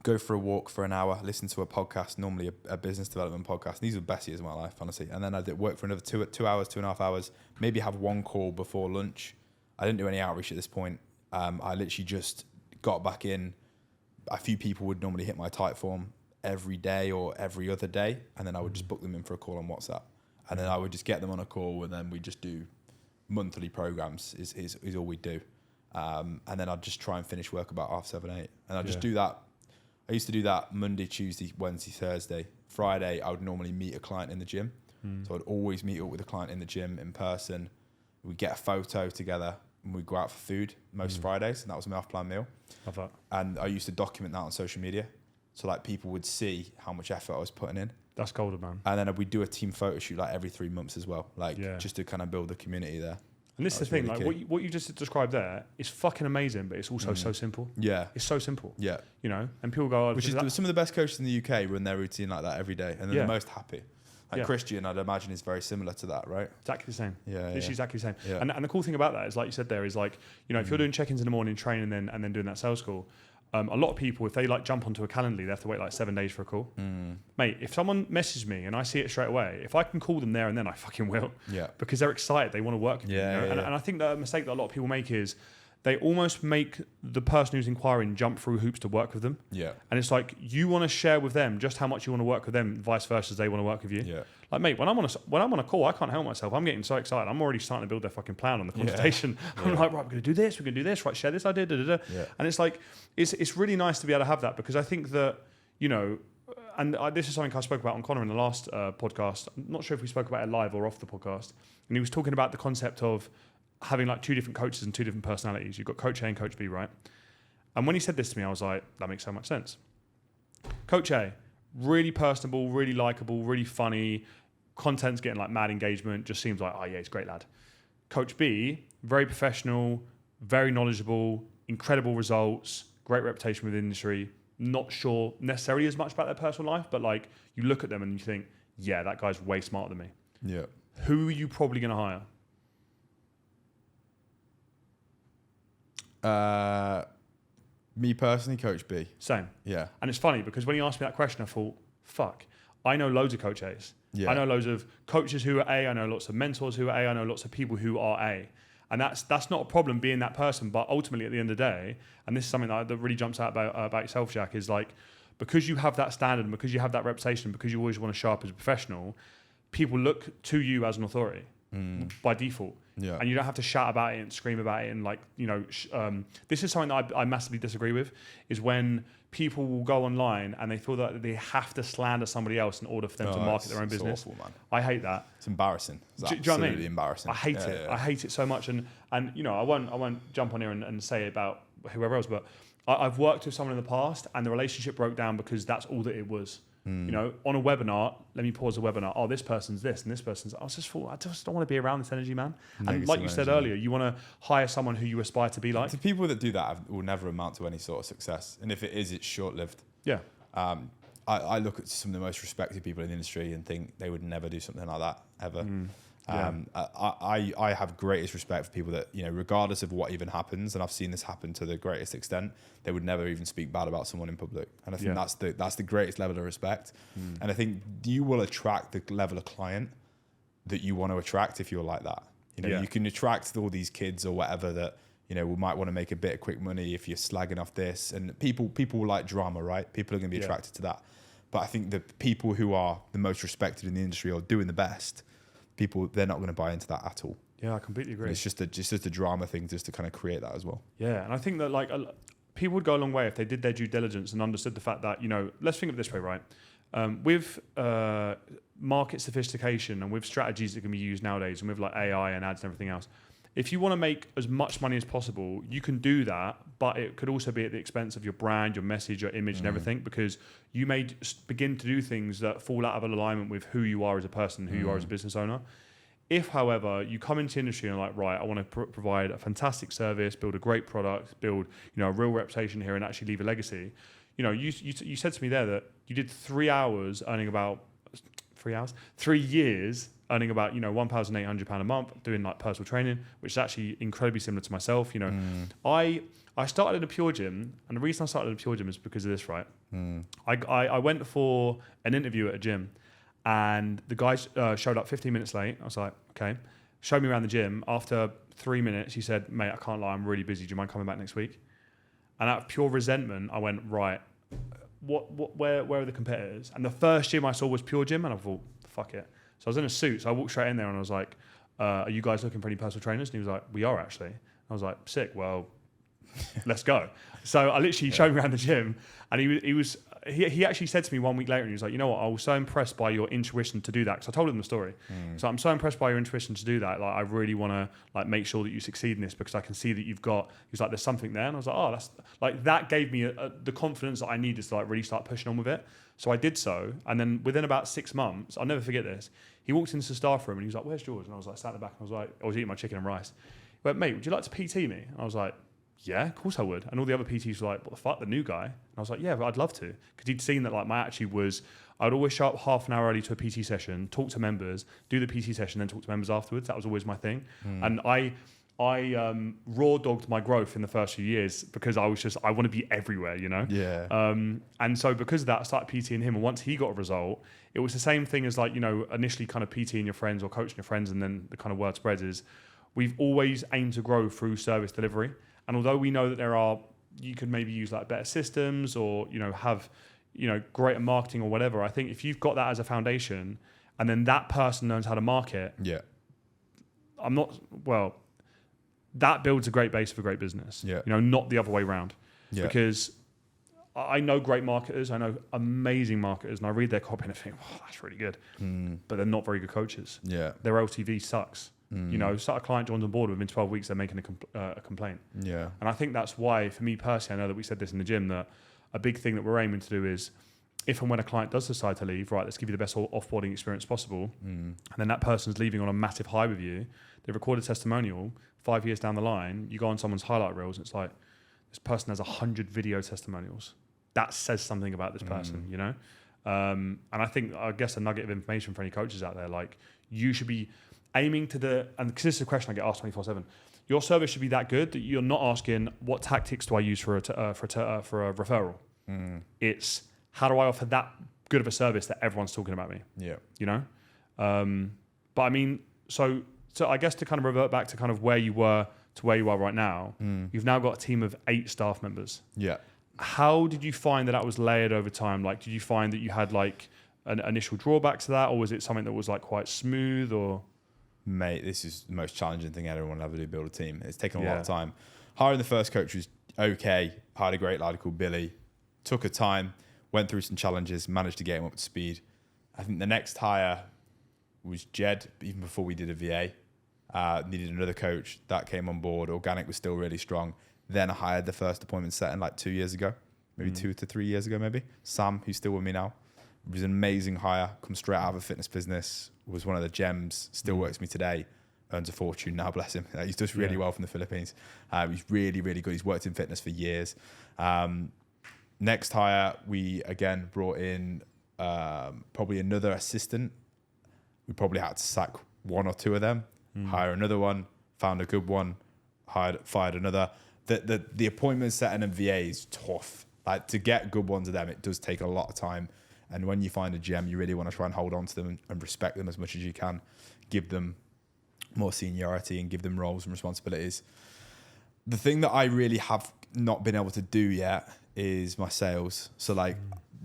go for a walk for an hour, listen to a podcast, normally a business development podcast. These were the best years of my life, honestly. And then I did work for another 2 hours, 2.5 hours, maybe have 1 call before lunch. I didn't do any outreach at this point. I literally just got back in. A few people would normally hit my type form every day or every other day, and then I would just book them in for a call on WhatsApp. And then I would just get them on a call, and then we just do monthly programs is all we do. And then I'd just try and finish work about 7:30, 8. And I'd just do that. I used to do that Monday, Tuesday, Wednesday, Thursday. Friday, I would normally meet a client in the gym. So I'd always meet up with a client in the gym in person. We'd get a photo together, and we'd go out for food most Fridays, and that was my off-plan meal. Love that. And I used to document that on social media. So like people would see how much effort I was putting in. That's golden, man. And then we'd do a team photo shoot like every 3 months as well, just to kind of build the community there. And this is the thing, really, like what you just described there is fucking amazing, but it's also so simple. Yeah. It's so simple. Yeah. And people go, which is some of the best coaches in the UK run their routine like that every day, and they're the most happy. Like Christian, I'd imagine, is very similar to that, right? Exactly the same. Yeah. Literally exactly the same. Yeah. And the cool thing about that is, like you said there, is like, if you're doing check-ins in the morning, training, and then doing that sales call, a lot of people, if they like jump onto a Calendly, they have to wait like 7 days for a call. Mate, if someone messages me and I see it straight away, if I can call them there and then, I fucking will. Yeah. Because they're excited, they want to work with you. And I think that a mistake that a lot of people make is they almost make the person who's inquiring jump through hoops to work with them. Yeah. And it's like, you want to share with them just how much you want to work with them, vice versa, as they want to work with you. Yeah. Like, mate, when I'm on a call, I can't help myself. I'm getting so excited. I'm already starting to build their fucking plan on the consultation. I'm like, right, we're going to do this. We're going to do this. Right, share this idea. Yeah. And it's like, it's really nice to be able to have that, because I think that, and this is something I spoke about on Connor in the last podcast. I'm not sure if we spoke about it live or off the podcast. And he was talking about the concept of having like 2 different coaches and 2 different personalities. You've got Coach A and Coach B, right? And when he said this to me, I was like, that makes so much sense. Coach A, really personable, really likable, really funny. Content's getting like mad engagement. Just seems like, oh yeah, he's a great lad. Coach B, very professional, very knowledgeable, incredible results, great reputation within the industry. Not sure necessarily as much about their personal life, but like you look at them and you think, yeah, that guy's way smarter than me. Yeah. Who are you probably going to hire? Me personally, Coach B. Same. Yeah. And it's funny because when he asked me that question, I thought, fuck, I know loads of Coach A's. Yeah. I know loads of coaches who are A. I know lots of mentors who are A. I know lots of people who are A. And that's not a problem being that person. But ultimately, at the end of the day, and this is something that really jumps out about yourself, Jack, is like, because you have that standard and because you have that reputation, because you always want to show up as a professional, people look to you as an authority. by default. Yeah. And you don't have to shout about it and scream about it and like, this is something that I massively disagree with, is when people will go online and they feel that they have to slander somebody else in order for them to market their own business. Awful, man. I hate that. It's embarrassing. It's Do you know what I mean? embarrassing. I hate it. Yeah. I hate it so much. And I won't jump on here and say about whoever else, but I've worked with someone in the past and the relationship broke down because that's all that it was. On a webinar, let me pause the webinar. Oh, this person's this and this person's. I just don't want to be around this energy, man. And like you said earlier, you want to hire someone who you aspire to be like. The people that do that will never amount to any sort of success. And if it is, it's short-lived. Yeah. I look at some of the most respected people in the industry and think they would never do something like that ever. I have greatest respect for people that, regardless of what even happens, and I've seen this happen to the greatest extent, they would never even speak bad about someone in public. And I think that's the greatest level of respect. And I think you will attract the level of client that you want to attract if you're like that. You can attract all these kids or whatever that, we might want to make a bit of quick money if you're slagging off this. And people like drama, right? People are going to be attracted to that. But I think the people who are the most respected in the industry or doing the best, they're not going to buy into that at all. Yeah, I completely agree. And it's just a drama thing just to kind of create that as well. Yeah, and I think that like people would go a long way if they did their due diligence and understood the fact that, let's think of it this way, right? With market sophistication and with strategies that can be used nowadays and with like AI and ads and everything else, if you want to make as much money as possible, you can do that, but it could also be at the expense of your brand, your message, your image and everything, because you may begin to do things that fall out of alignment with who you are as a person, who you are as a business owner. If, however, you come into the industry and are like, right, I want to provide a fantastic service, build a great product, build a real reputation here and actually leave a legacy. You said to me there that you did 3 hours earning about 3 years earning about £1,800 a month doing like personal training, which is actually incredibly similar to myself. I started at a Pure Gym, and the reason I started at a Pure Gym is because of this, right? I went for an interview at a gym, and the guy showed up 15 minutes late. I was like, okay. Showed me around the gym. After 3 minutes, he said, mate, I can't lie, I'm really busy. Do you mind coming back next week? And out of pure resentment, I went, right, where are the competitors? And the first gym I saw was Pure Gym, and I thought, fuck it. So I was in a suit, so I walked straight in there and I was like, are you guys looking for any personal trainers? And he was like, we are actually. I was like, sick, well, let's go. So I literally showed him around the gym, and he actually said to me 1 week later, and he was like, you know what, I was so impressed by your intuition to do that, because I told him the story. So I'm so impressed by your intuition to do that, like I really want to like make sure that you succeed in this, because I can see that you've got, he was like, there's something there. And I was like, oh, that's like, that gave me the confidence that I needed to like really start pushing on with it. So I did so, and then within about 6 months, I'll never forget this, he walked into the staff room and he was like, where's George? And I was like, sat in the back, and I was eating my chicken and rice. He went, mate, would you like to PT me? And I was like, yeah, of course I would. And all the other PTs were like, what the fuck, the new guy? And I was like, yeah, I'd love to. Because he'd seen that like my attitude was, I'd always show up half an hour early to a PT session, talk to members, do the PT session, then talk to members afterwards. That was always my thing. And I raw dogged my growth in the first few years because I want to be everywhere, Yeah. And so because of that, I started PTing him. And once he got a result, it was the same thing as like, initially kind of PTing your friends or coaching your friends. And then the kind of word spreads is we've always aimed to grow through service delivery. And although we know that you could maybe use like better systems or, have, greater marketing or whatever, I think if you've got that as a foundation and then that person knows how to market, that builds a great base for great business. Yeah. Not the other way around. Yeah. Because I know great marketers, I know amazing marketers, and I read their copy and I think, oh, that's really good. But they're not very good coaches. Yeah. Their LTV sucks. Start a client joins on board, within 12 weeks they're making a complaint. Yeah. And I think that's why, for me personally, I know that we said this in the gym, that a big thing that we're aiming to do is, if and when a client does decide to leave, right, let's give you the best offboarding experience possible. And then that person's leaving on a massive high with you. They record a testimonial. 5 years down the line, you go on someone's highlight reels and it's like, this person has 100 video testimonials. That says something about this person, And I guess a nugget of information for any coaches out there, like you should be aiming to and because this is a question I get asked 24/7, your service should be that good that you're not asking what tactics do I use for a referral. It's how do I offer that good of a service that everyone's talking about me. Yeah. But I mean, so I guess to kind of revert back to kind of where you were to where you are right now, you've now got a team of 8 staff members. Yeah. How did you find that was layered over time? Like, did you find that you had like an initial drawback to that, or was it something that was like quite smooth? Or Mate, this is the most challenging thing anyone will ever do, build a team. It's taken a lot Yeah. of time. Hiring the first coach was okay. Hired a great lad called Billy. Took her time, went through some challenges, managed to get him up to speed. I think the next hire was Jed, even before we did a VA. Needed another coach. That came on board. Organic was still really strong. Then I hired the first appointment setting like 2 years ago, maybe 2 to 3 years ago, maybe. Sam, who's still with me now. It was an amazing hire. Come straight out of a fitness business. Was one of the gems. Still works with me today. Earns a fortune now, bless him. He's does really well from the Philippines. He's really, really good. He's worked in fitness for years. Next hire, we again brought in probably another assistant. We probably had to sack one or two of them, hire another one, found a good one, fired another. The appointment setting and VA is tough. Like, to get good ones of them, it does take a lot of time. And when you find a gem, you really want to try and hold on to them and respect them as much as you can. Give them more seniority and give them roles and responsibilities. The thing that I really have not been able to do yet is my sales. So like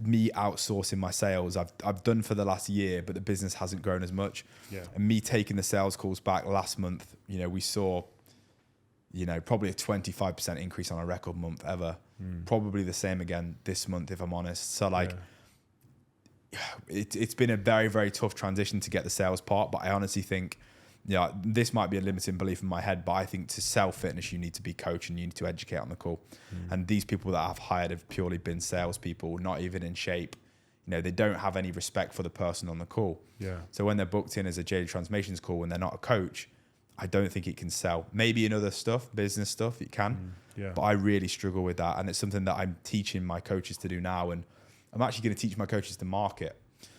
me outsourcing my sales, I've done for the last year, but the business hasn't grown as much. Yeah. And me taking the sales calls back last month, we saw, probably a 25% increase on a record month ever. Probably the same again this month, if I'm honest. So like, it's been a very, very tough transition to get the sales part, but I honestly think, this might be a limiting belief in my head, but I think to sell fitness, you need to be coached and you need to educate on the call. And these people that I've hired have purely been salespeople, not even in shape. They don't have any respect for the person on the call. Yeah. So when they're booked in as a Jaded Transformations call and they're not a coach, I don't think it can sell. Maybe in other stuff, business stuff, it can. But I really struggle with that. And it's something that I'm teaching my coaches to do now. And I'm actually going to teach my coaches to market.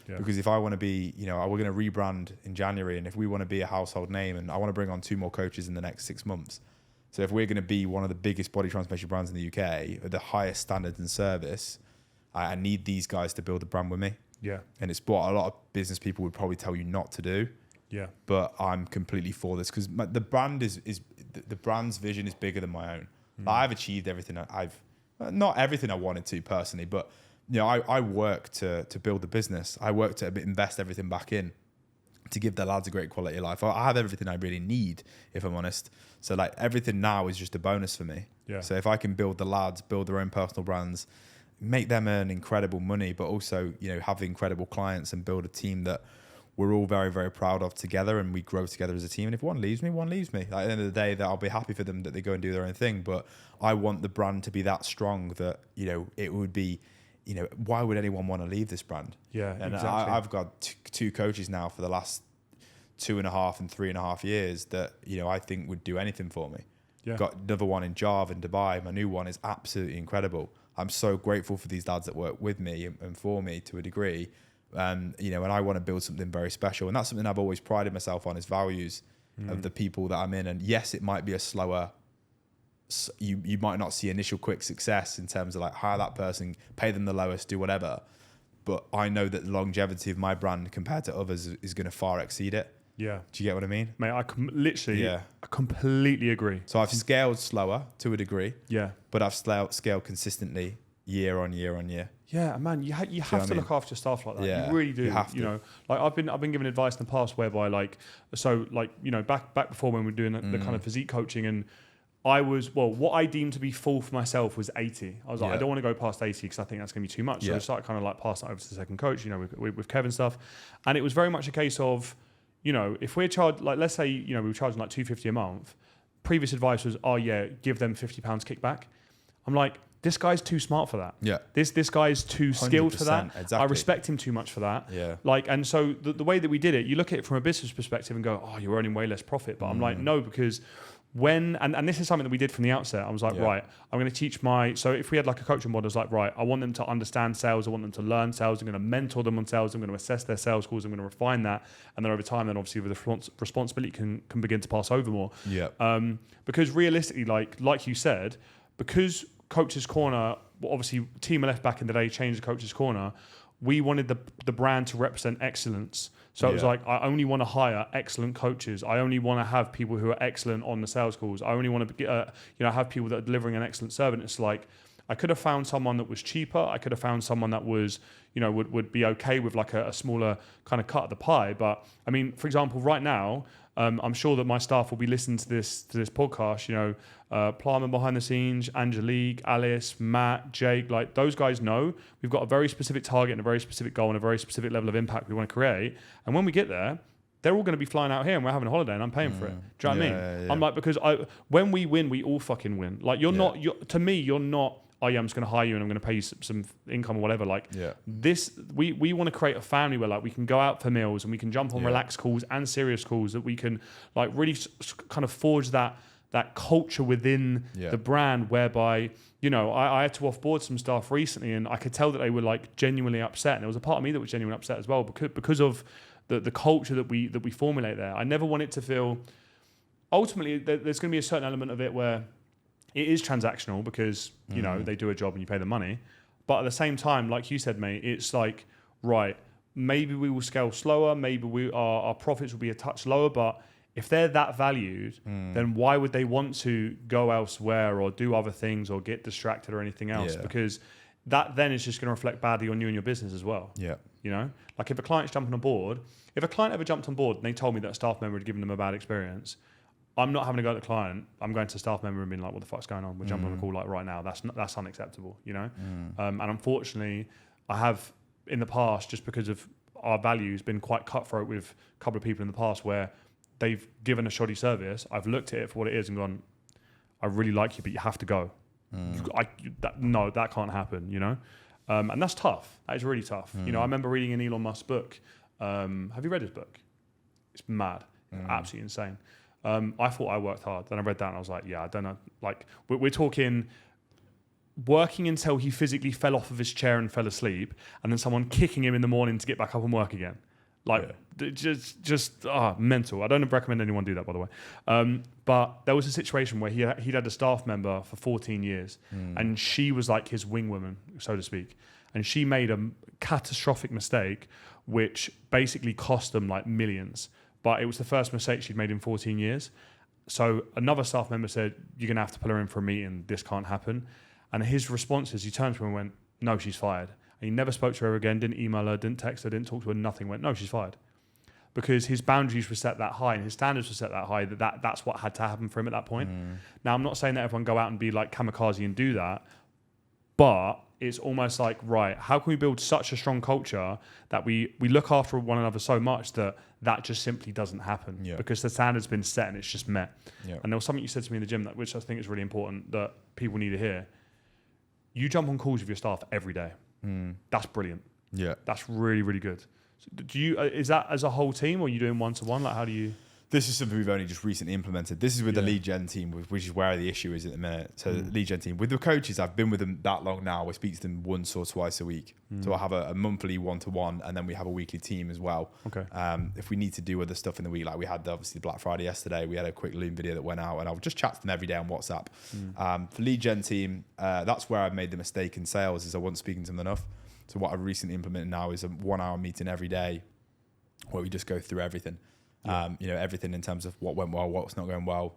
Yeah. Because if I want to be, we're going to rebrand in January, and if we want to be a household name, and I want to bring on 2 more coaches in the next 6 months. So if we're going to be one of the biggest body transformation brands in the UK, with the highest standards and service, I need these guys to build a brand with me. Yeah. And it's what a lot of business people would probably tell you not to do. Yeah. But I'm completely for this because the brand the brand's vision is bigger than my own. I've achieved everything not everything I wanted to personally, but I work to build the business. I work to invest everything back in to give the lads a great quality of life. I have everything I really need, if I'm honest. So like everything now is just a bonus for me. Yeah. So if I can build the lads, build their own personal brands, make them earn incredible money, but also, have incredible clients and build a team that we're all very, very proud of together, and we grow together as a team. And if one leaves me, one leaves me. Like, at the end of the day, that I'll be happy for them that they go and do their own thing. But I want the brand to be that strong that, it would be, why would anyone want to leave this brand? Yeah, and exactly. I've got two coaches now for the last 2.5 and 3.5 years that, I think would do anything for me. Yeah. Got another one in Java in Dubai. My new one is absolutely incredible. I'm so grateful for these lads that work with me and for me to a degree. And I want to build something very special. And that's something I've always prided myself on, is values of the people that I'm in. And yes, it might be a slower, you might not see initial quick success in terms of like hire that person, pay them the lowest, do whatever. But I know that the longevity of my brand compared to others is going to far exceed it. Yeah. Do you get what I mean? Mate, I completely agree. So I've scaled slower to a degree. Yeah. But I've scaled consistently year on year on year. Yeah, man, you have to look after your staff like that. Yeah, you really do. you have to. Like I've been given advice in the past whereby back before when we were doing the kind of physique coaching, and I was, what I deemed to be full for myself was 80. I was like, I don't want to go past 80 because I think that's going to be too much. So I started kind of like passing it over to the second coach, with Kevin stuff. And it was very much a case of, if we're charged, like let's say, we were charging like $250 a month. Previous advice was, give them £50 kickback. I'm like, this guy's too smart for that. Yeah. This guy's too skilled for that. Exactly. I respect him too much for that. Yeah. And so the way that we did it, you look at it from a business perspective and go, oh, you're earning way less profit. But I'm like, no, because and this is something that we did from the outset. I was like, right, I'm going to teach so if we had like a coaching model, it's like, right, I want them to understand sales. I want them to learn sales. I'm going to mentor them on sales. I'm going to assess their sales calls. I'm going to refine that. And then over time, then obviously the responsibility can begin to pass over more. Yeah. Because realistically, like you said, because Coach's Corner, obviously Team Left back in the day changed the Coach's Corner, we wanted the brand to represent excellence. So it was like, I only want to hire excellent coaches. I only want to have people who are excellent on the sales calls. I only want to have people that are delivering an excellent service. It's like, I could have found someone that was cheaper. I could have found someone that was, would be okay with like a smaller kind of cut of the pie. But I mean, for example, right now, I'm sure that my staff will be listening to this podcast. Plum behind the scenes, Angelique, Alice, Matt, Jake, like those guys know we've got a very specific target and a very specific goal and a very specific level of impact we want to create. And when we get there, they're all going to be flying out here and we're having a holiday and I'm paying for it. Do you know what I mean? Yeah. I'm like, because when we win, we all fucking win. Like you're not, to me, you're not, oh yeah, I'm just going to hire you and I'm going to pay you some income or whatever. Like this, we want to create a family where like we can go out for meals and we can jump on relaxed calls and serious calls, that we can like really kind of forge that culture within the brand whereby, I had to offboard some staff recently and I could tell that they were like genuinely upset. And there was a part of me that was genuinely upset as well because of the culture that we formulate there. I never want it to feel, ultimately there's going to be a certain element of it where it is transactional because, they do a job and you pay them money. But at the same time, like you said, mate, it's like, right, maybe we will scale slower, maybe our profits will be a touch lower, but if they're that valued, then why would they want to go elsewhere or do other things or get distracted or anything else? Because that then is just going to reflect badly on you and your business as well. Yeah. Like if a client's jumping on board, if a client ever jumped on board and they told me that a staff member had given them a bad experience, I'm not having to go at the client. I'm going to a staff member and being like, what the fuck's going on? We're jumping on a call like right now. That's unacceptable, And unfortunately, I have in the past, just because of our values, been quite cutthroat with a couple of people in the past where they've given a shoddy service. I've looked at it for what it is and gone, I really like you, but you have to go. No, that can't happen, And that's tough. That is really tough. I remember reading an Elon Musk book. Have you read his book? It's mad. Absolutely insane. I thought I worked hard. Then I read that and I was like, yeah, I don't know. Like we're talking working until he physically fell off of his chair and fell asleep, and then someone kicking him in the morning to get back up and work again. Just mental. I don't recommend anyone do that, by the way. But there was a situation where he'd had a staff member for 14 years, and she was like his wing woman, so to speak. And she made a catastrophic mistake, which basically cost them like millions. But it was the first mistake she'd made in 14 years. So another staff member said, you're going to have to pull her in for a meeting. This can't happen. And his response is, he turned to her and went, no, she's fired. And he never spoke to her again, didn't email her, didn't text her, didn't talk to her, nothing. Went, no, she's fired. Because his boundaries were set that high and his standards were set that high that's what had to happen for him at that point. Now, I'm not saying that everyone go out and be like kamikaze and do that, but it's almost like, right, how can we build such a strong culture that we look after one another so much that just simply doesn't happen because the standard's been set and it's just met. And there was something you said to me in the gym which I think is really important that people need to hear. You jump on calls with your staff every day. That's brilliant. Yeah, that's really, really good. So do you is that as a whole team or are you doing one-to-one? Like how do you... This is something we've only just recently implemented. This is with the lead gen team, which is where the issue is at the minute. So the lead gen team. With the coaches, I've been with them that long now. I speak to them once or twice a week. So I have a monthly one-to-one and then we have a weekly team as well. Okay. If we need to do other stuff in the week, like we had obviously Black Friday yesterday, we had a quick Loom video that went out and I'll just chat to them every day on WhatsApp. For lead gen team, that's where I've made the mistake in sales is I wasn't speaking to them enough. So what I've recently implemented now is a 1 hour meeting every day where we just go through everything. Everything in terms of what went well, what's not going well,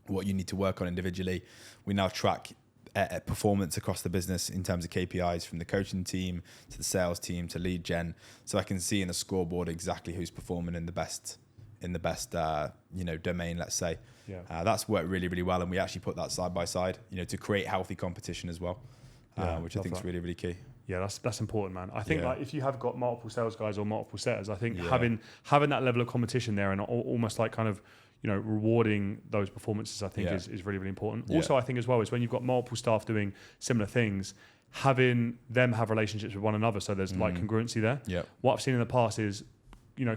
what you need to work on individually. We now track performance across the business in terms of KPIs from the coaching team to the sales team to lead gen. So I can see in a scoreboard exactly who's performing in the best domain, let's say. That's worked really, really well. And we actually put that side by side, to create healthy competition as well, which I think is really, really key. Yeah, that's important, man. I think like if you have got multiple sales guys or multiple setters, I think having that level of competition there and almost like kind of, rewarding those performances, I think is really, really important. Yeah. Also, I think as well is when you've got multiple staff doing similar things, having them have relationships with one another. So there's like congruency there. Yeah. What I've seen in the past is,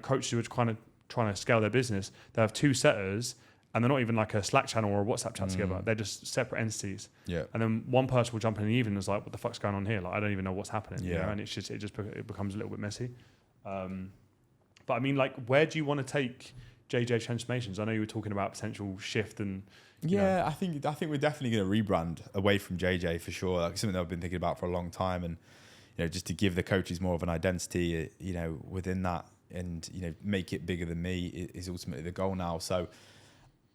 coaches who are kind of trying to scale their business, they have two setters and they're not even like a Slack channel or a WhatsApp chat together. They're just separate entities. Yeah. And then one person will jump in the evening and is like, what the fuck's going on here? Like, I don't even know what's happening. Yeah. And it becomes a little bit messy. But I mean, like, where do you want to take JJ Transformations? I know you were talking about potential shift and... I think we're definitely going to rebrand away from JJ for sure. Like something that I've been thinking about for a long time and, just to give the coaches more of an identity, within that and, make it bigger than me is ultimately the goal now. So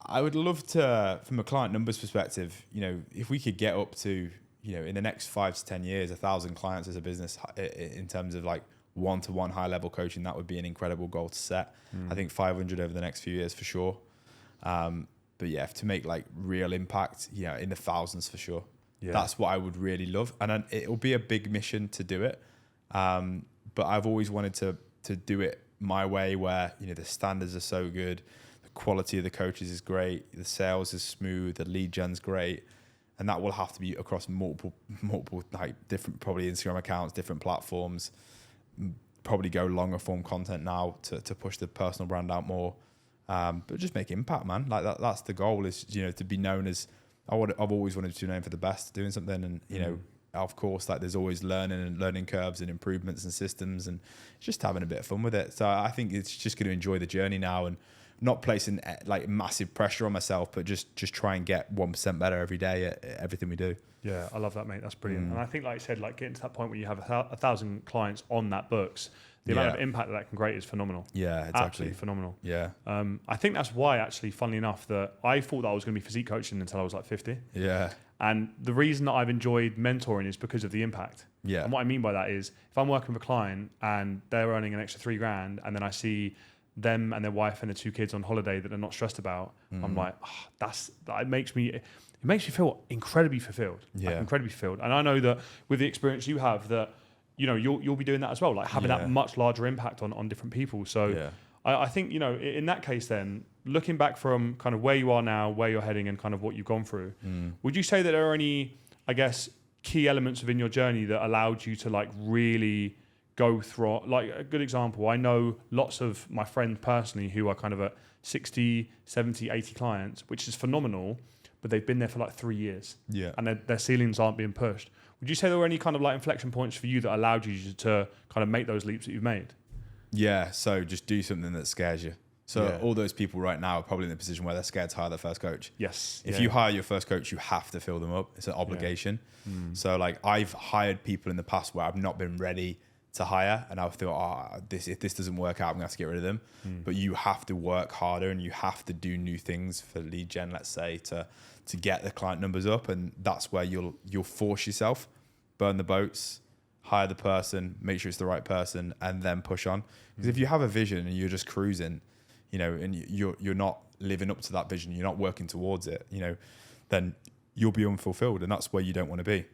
I would love to, from a client numbers perspective, if we could get up to, in the next 5 to 10 years, 1,000 clients as a business in terms of like one-to-one high-level coaching, that would be an incredible goal to set. I think 500 over the next few years for sure. But yeah, to make like real impact, in the thousands for sure. Yeah. That's what I would really love. And it'll be a big mission to do it. But I've always wanted to do it my way where, the standards are so good. The quality of the coaches is great. The sales is smooth. The lead gen's great. And that will have to be across multiple like different, probably Instagram accounts, different platforms, probably go longer form content now to push the personal brand out more. But just make impact, man. Like that's the goal is, to be known as, I've always wanted to be known for the best doing something. And, of course, like there's always learning curves and improvements and systems and just having a bit of fun with it. So I think it's just going to enjoy the journey now and not placing like massive pressure on myself, but just try and get 1% better every day at everything we do. Yeah, I love that, mate. That's brilliant. And I think, like I said, like getting to that point where you have 1,000 clients on that books, the amount of impact that can create is phenomenal. Yeah, exactly. Absolutely phenomenal. Yeah. I think that's why, actually, funnily enough, that I thought that I was going to be physique coaching until I was like 50. Yeah. And the reason that I've enjoyed mentoring is because of the impact. Yeah. And what I mean by that is if I'm working with a client and they're earning an extra $3,000 and then I see them and their wife and their 2 kids on holiday that they're not stressed about, I'm like, it makes me feel incredibly fulfilled. Yeah. Like incredibly fulfilled. And I know that with the experience you have that, you'll be doing that as well, like having that much larger impact on different people. So I think, in that case then, looking back from kind of where you are now, where you're heading and kind of what you've gone through, would you say that there are any, I guess, key elements within your journey that allowed you to like really go through, like a good example, I know lots of my friends personally who are kind of at 60, 70, 80 clients, which is phenomenal, but they've been there for like 3 years and their ceilings aren't being pushed. Would you say there were any kind of like inflection points for you that allowed you to kind of make those leaps that you've made? Yeah, so just do something that scares you. So all those people right now are probably in a position where they're scared to hire their first coach. Yes. If you hire your first coach, you have to fill them up. It's an obligation. So like I've hired people in the past where I've not been ready to hire and I thought, if this doesn't work out, I'm gonna have to get rid of them. But you have to work harder and you have to do new things for lead gen, let's say, to get the client numbers up. And that's where you'll force yourself, burn the boats, hire the person, make sure it's the right person, and then push on. Because if you have a vision and you're just cruising, and you're not living up to that vision, you're not working towards it, then you'll be unfulfilled, and that's where you don't want to be.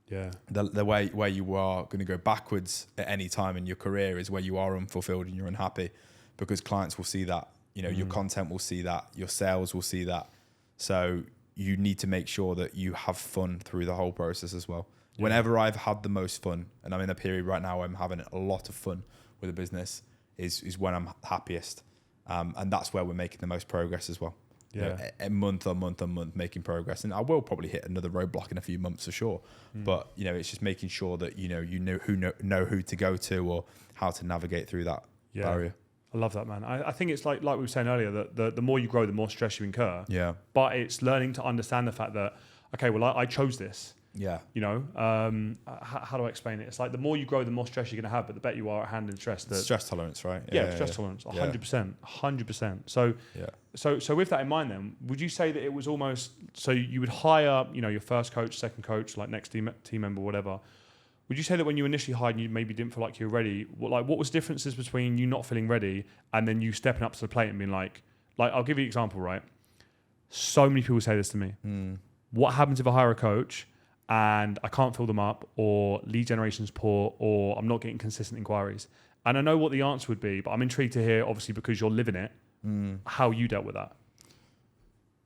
Yeah. The way where you are going to go backwards at any time in your career is where you are unfulfilled and you're unhappy, because clients will see that, your content will see that, your sales will see that. So you need to make sure that you have fun through the whole process as well. Yeah. Whenever I've had the most fun, and I'm in a period right now where I'm having a lot of fun with the business, is when I'm happiest. And that's where we're making the most progress as well. Yeah. Month on month making progress. And I will probably hit another roadblock in a few months for sure. But, it's just making sure that, you know who to go to or how to navigate through that barrier. I love that, man. I think it's like we were saying earlier, that the more you grow, the more stress you incur. Yeah. But it's learning to understand the fact that, okay, well, I chose this. Yeah. How do I explain it? It's like the more you grow, the more stress you're going to have, but the better you are at handling stress. Stress tolerance, right? Stress tolerance, 100%. So with that in mind then, would you say that it was almost, so you would hire, your first coach, second coach, like next team member, whatever. Would you say that when you initially hired and you maybe didn't feel like you were ready, what was differences between you not feeling ready and then you stepping up to the plate and being like I'll give you an example, right? So many people say this to me. What happens if I hire a coach and I can't fill them up, or lead generation's poor, or I'm not getting consistent inquiries? And I know what the answer would be, but I'm intrigued to hear, obviously, because you're living it, how you dealt with that.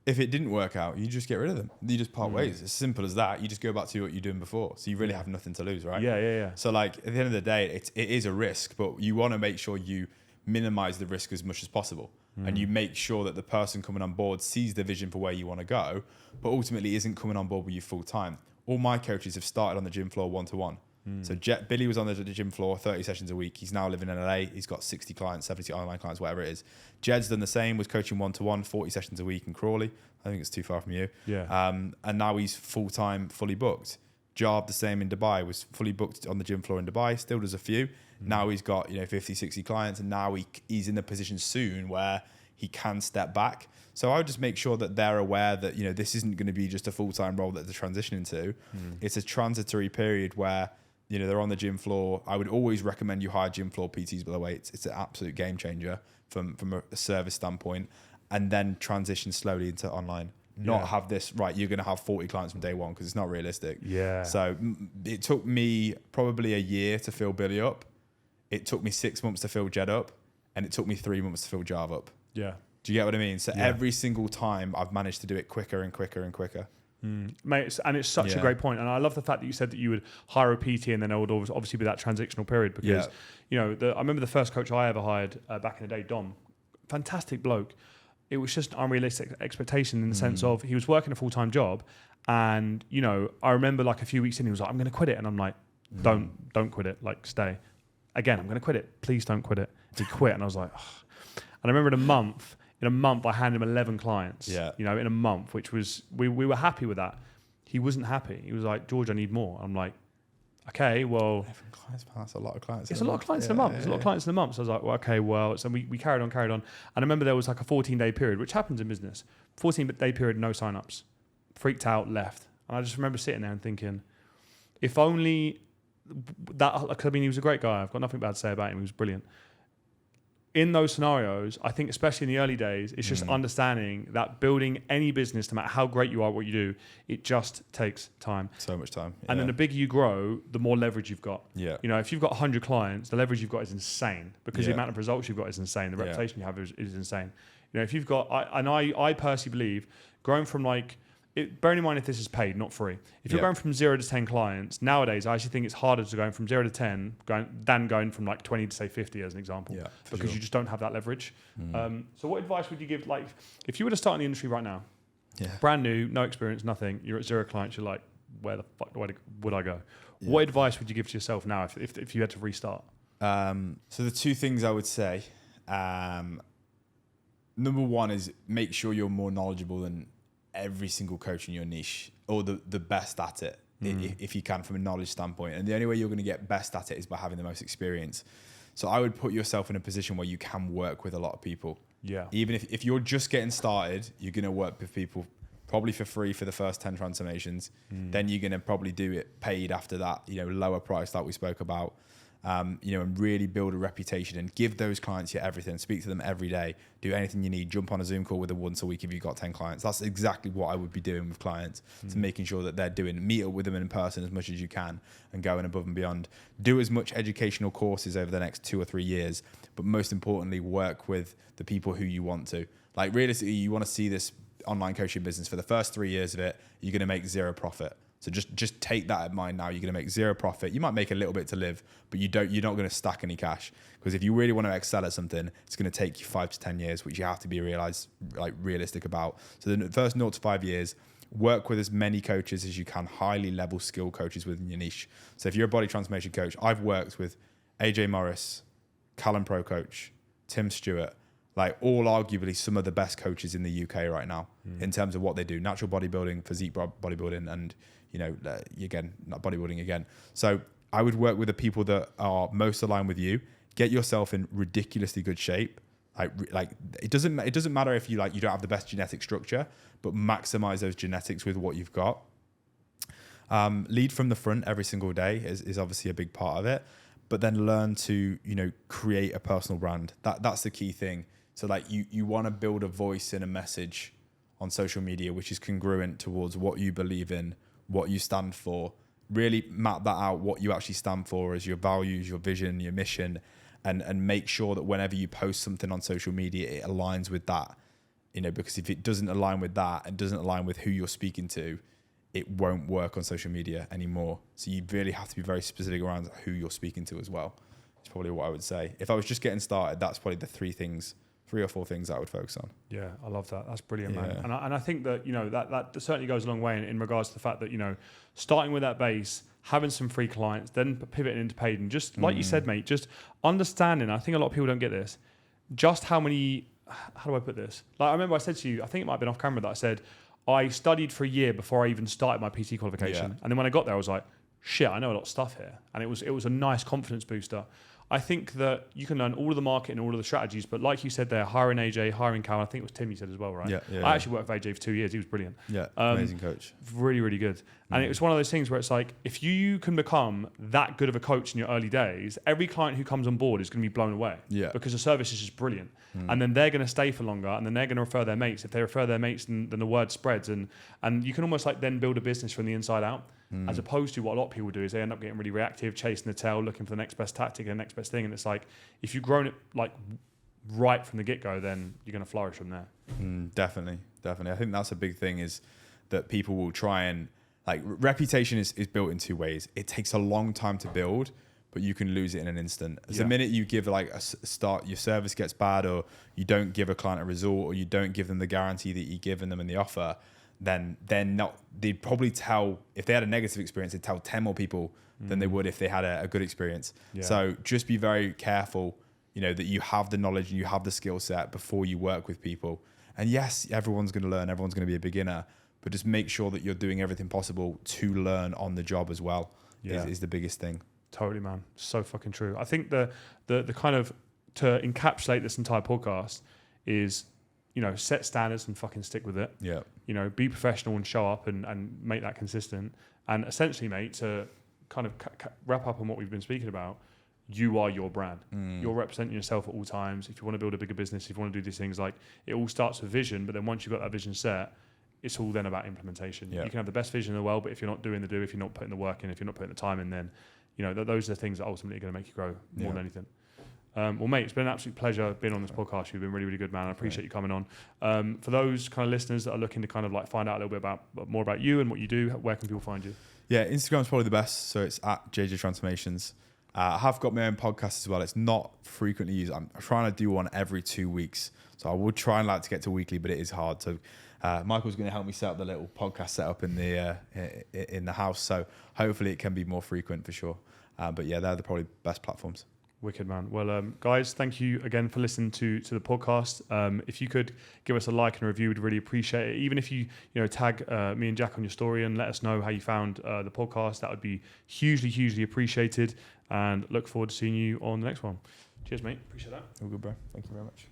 If it didn't work out, you just get rid of them. You just part ways. It's simple as that. You just go back to what you're doing before. So you really have nothing to lose, right? Yeah. So like at the end of the day, it is a risk, but you want to make sure you minimize the risk as much as possible. And you make sure that the person coming on board sees the vision for where you want to go, but ultimately isn't coming on board with you full time. All my coaches have started on the gym floor one-to-one. So Billy was on the gym floor 30 sessions a week. He's now living in LA. He's got 60 clients, 70 online clients, whatever it is. Jed's done the same, was coaching one-to-one, 40 sessions a week in Crawley. I think it's too far from you. Yeah. And now he's full-time, fully booked. Jarb, the same in Dubai, was fully booked on the gym floor in Dubai, still does a few. Now he's got 50, 60 clients, and now he's in the position soon where he can step back. So I would just make sure that they're aware that, this isn't going to be just a full-time role that they're transitioning to. It's a transitory period where they're on the gym floor. I would always recommend you hire gym floor PTs, by the way. It's an absolute game changer from a service standpoint, and then transition slowly into online. Not have this, right, you're going to have 40 clients from day one, because it's not realistic. Yeah. So it took me probably a year to fill Billy up. It took me 6 months to fill Jed up, and it took me 3 months to fill Jarv up. Yeah. Do you get what I mean? So every single time I've managed to do it quicker and quicker and quicker. Mate, and it's such a great point. And I love the fact that you said that you would hire a PT and then there would obviously be that transitional period, because, I remember the first coach I ever hired back in the day, Dom, fantastic bloke. It was just unrealistic expectation in the sense of he was working a full-time job, and, I remember like a few weeks in, he was like, I'm going to quit it. And I'm like, don't quit it, like stay. Again, I'm going to quit it. Please don't quit it. He quit, and I was like, ugh. And I remember in a month, I handed him 11 clients, in a month, which was, we were happy with that. He wasn't happy. He was like, George, I need more. I'm like, okay, well. 11 clients, man, that's a lot of clients. It's a lot of clients in a month. It's a lot of clients in a month. So I was like, well, okay, well. So we carried on. And I remember there was like a 14-day period, which happens in business. 14-day period, no sign-ups. Freaked out, left. And I just remember sitting there and thinking, if only that, like, I mean, he was a great guy. I've got nothing bad to say about him. He was brilliant. In those scenarios, I think especially in the early days, it's just understanding that building any business, no matter how great you are, what you do, it just takes time. So much time. Yeah. And then the bigger you grow, the more leverage you've got. Yeah. If you've got 100 clients, the leverage you've got is insane, because the amount of results you've got is insane. The reputation you have is insane. If you've got, I personally believe, growing from bearing in mind if this is paid, not free. If you're going from 0 to 10 clients, nowadays I actually think it's harder to go from 0 to 10 than going from 20 to say 50 as an example, because you just don't have that leverage. So what advice would you give, if you were to start in the industry right now, brand new, no experience, nothing, you're at 0 clients, you're like, where the fuck would I go? Yeah. What advice would you give to yourself now if you had to restart? So the two things I would say, number one is make sure you're more knowledgeable than every single coach in your niche, or the best at it, if you can, from a knowledge standpoint. And the only way you're going to get best at it is by having the most experience. So I would put yourself in a position where you can work with a lot of people. Yeah. Even if you're just getting started, you're going to work with people probably for free for the first 10 transformations. Then you're going to probably do it paid after that, lower price like we spoke about. And really build a reputation and give those clients your everything. Speak to them every day. Do anything you need. Jump on a Zoom call with them once a week if you've got 10 clients. That's exactly what I would be doing with clients, to making sure that they're meet up with them in person as much as you can and going above and beyond. Do as much educational courses over the next 2 or 3 years, but most importantly, work with the people who you want to. Like, realistically, you want to see this online coaching business for the first 3 years of it, you're going to make zero profit. So just take that in mind now. You're going to make zero profit. You might make a little bit to live, but you're not going to stack any cash, because if you really want to excel at something, it's going to take you 5 to 10 years, which you have to be realistic about. So the first 0 to 5 years, work with as many coaches as you can, highly level skill coaches within your niche. So if you're a body transformation coach, I've worked with AJ Morris, Callum Pro Coach, Tim Stewart, all arguably some of the best coaches in the UK right now in terms of what they do: natural bodybuilding, physique bodybuilding, and again, not bodybuilding again. So I would work with the people that are most aligned with you. Get yourself in ridiculously good shape. It doesn't matter if you don't have the best genetic structure, but maximize those genetics with what you've got. Lead from the front every single day is obviously a big part of it, but then learn to create a personal brand. That's the key thing. So you want to build a voice and a message on social media which is congruent towards what you believe in, what you stand for. Really map that out, what you actually stand for as your values, your vision, your mission, and make sure that whenever you post something on social media, it aligns with that. Because if it doesn't align with that and doesn't align with who you're speaking to, it won't work on social media anymore. So you really have to be very specific around who you're speaking to as well. It's probably what I would say. If I was just getting started, that's probably the 3 or 4 things I would focus on. Yeah, I love that. That's brilliant, man. And I think that, that certainly goes a long way in regards to the fact that, starting with that base, having some free clients, then pivoting into paid, and just like you said, mate, just understanding, I think a lot of people don't get this, just how many, how do I put this? I remember I said to you, I think it might have been off camera, that I said, I studied for a year before I even started my PT qualification. Yeah. And then when I got there, I was like, shit, I know a lot of stuff here. And it was a nice confidence booster. I think that you can learn all of the market and all of the strategies, but like you said there, hiring AJ, hiring Cal, I think it was Tim you said as well, right? I actually worked with AJ for 2 years. He was brilliant. Yeah, amazing coach. Really, really good. And it was one of those things where it's like, if you can become that good of a coach in your early days, every client who comes on board is going to be blown away. Yeah. Because the service is just brilliant. And then they're going to stay for longer, and then they're going to refer their mates. If they refer their mates, then the word spreads. And you can almost like then build a business from the inside out. As opposed to what a lot of people do is they end up getting really reactive, chasing the tail, looking for the next best tactic and the next best thing. And it's like, if you've grown it like right from the get-go, then you're going to flourish from there. Definitely. I think that's a big thing, is that people will try and, like, reputation is built in two ways. It takes a long time to build, but you can lose it in an instant. The minute you give like a start, your service gets bad, or you don't give a client a result, or you don't give them the guarantee that you've given them in the offer, then they'd probably tell, if they had a negative experience, they'd tell 10 more people than they would if they had a good experience. So just be very careful, that you have the knowledge and you have the skill set before you work with people. And yes, everyone's going to learn, everyone's going to be a beginner, but just make sure that you're doing everything possible to learn on the job as well. Is the biggest thing. Totally, man. So fucking true. I think the kind of, to encapsulate this entire podcast is, set standards and fucking stick with it. Yeah. Be professional and show up and make that consistent. And essentially, mate, to kind of wrap up on what we've been speaking about, you are your brand. You're representing yourself at all times. If you want to build a bigger business, if you want to do these things, like, it all starts with vision, but then once you've got that vision set, it's all then about implementation. You can have the best vision in the world, but if you're not doing the do, if you're not putting the work in, if you're not putting the time in, then, those are the things that ultimately are going to make you grow more than anything. Well, mate, it's been an absolute pleasure being on this podcast. You've been really, really good, man. I appreciate you coming on. For those kind of listeners that are looking to kind of like find out a little bit more about you and what you do, where can people find you? Yeah, Instagram's probably the best. So it's at JJ Transformations. I have got my own podcast as well. It's not frequently used. I'm trying to do one every 2 weeks. So I would try and like to get to weekly, but it is hard. So Michael's going to help me set up the little podcast setup in the house. So hopefully it can be more frequent for sure. But yeah, they're the probably best platforms. Wicked, man. Well, guys, thank you again for listening to the podcast. If you could give us a like and a review, we'd really appreciate it. Even if you tag me and Jack on your story and let us know how you found the podcast, that would be hugely, hugely appreciated. And look forward to seeing you on the next one. Cheers, mate. Appreciate that. All good, bro. Thank you very much.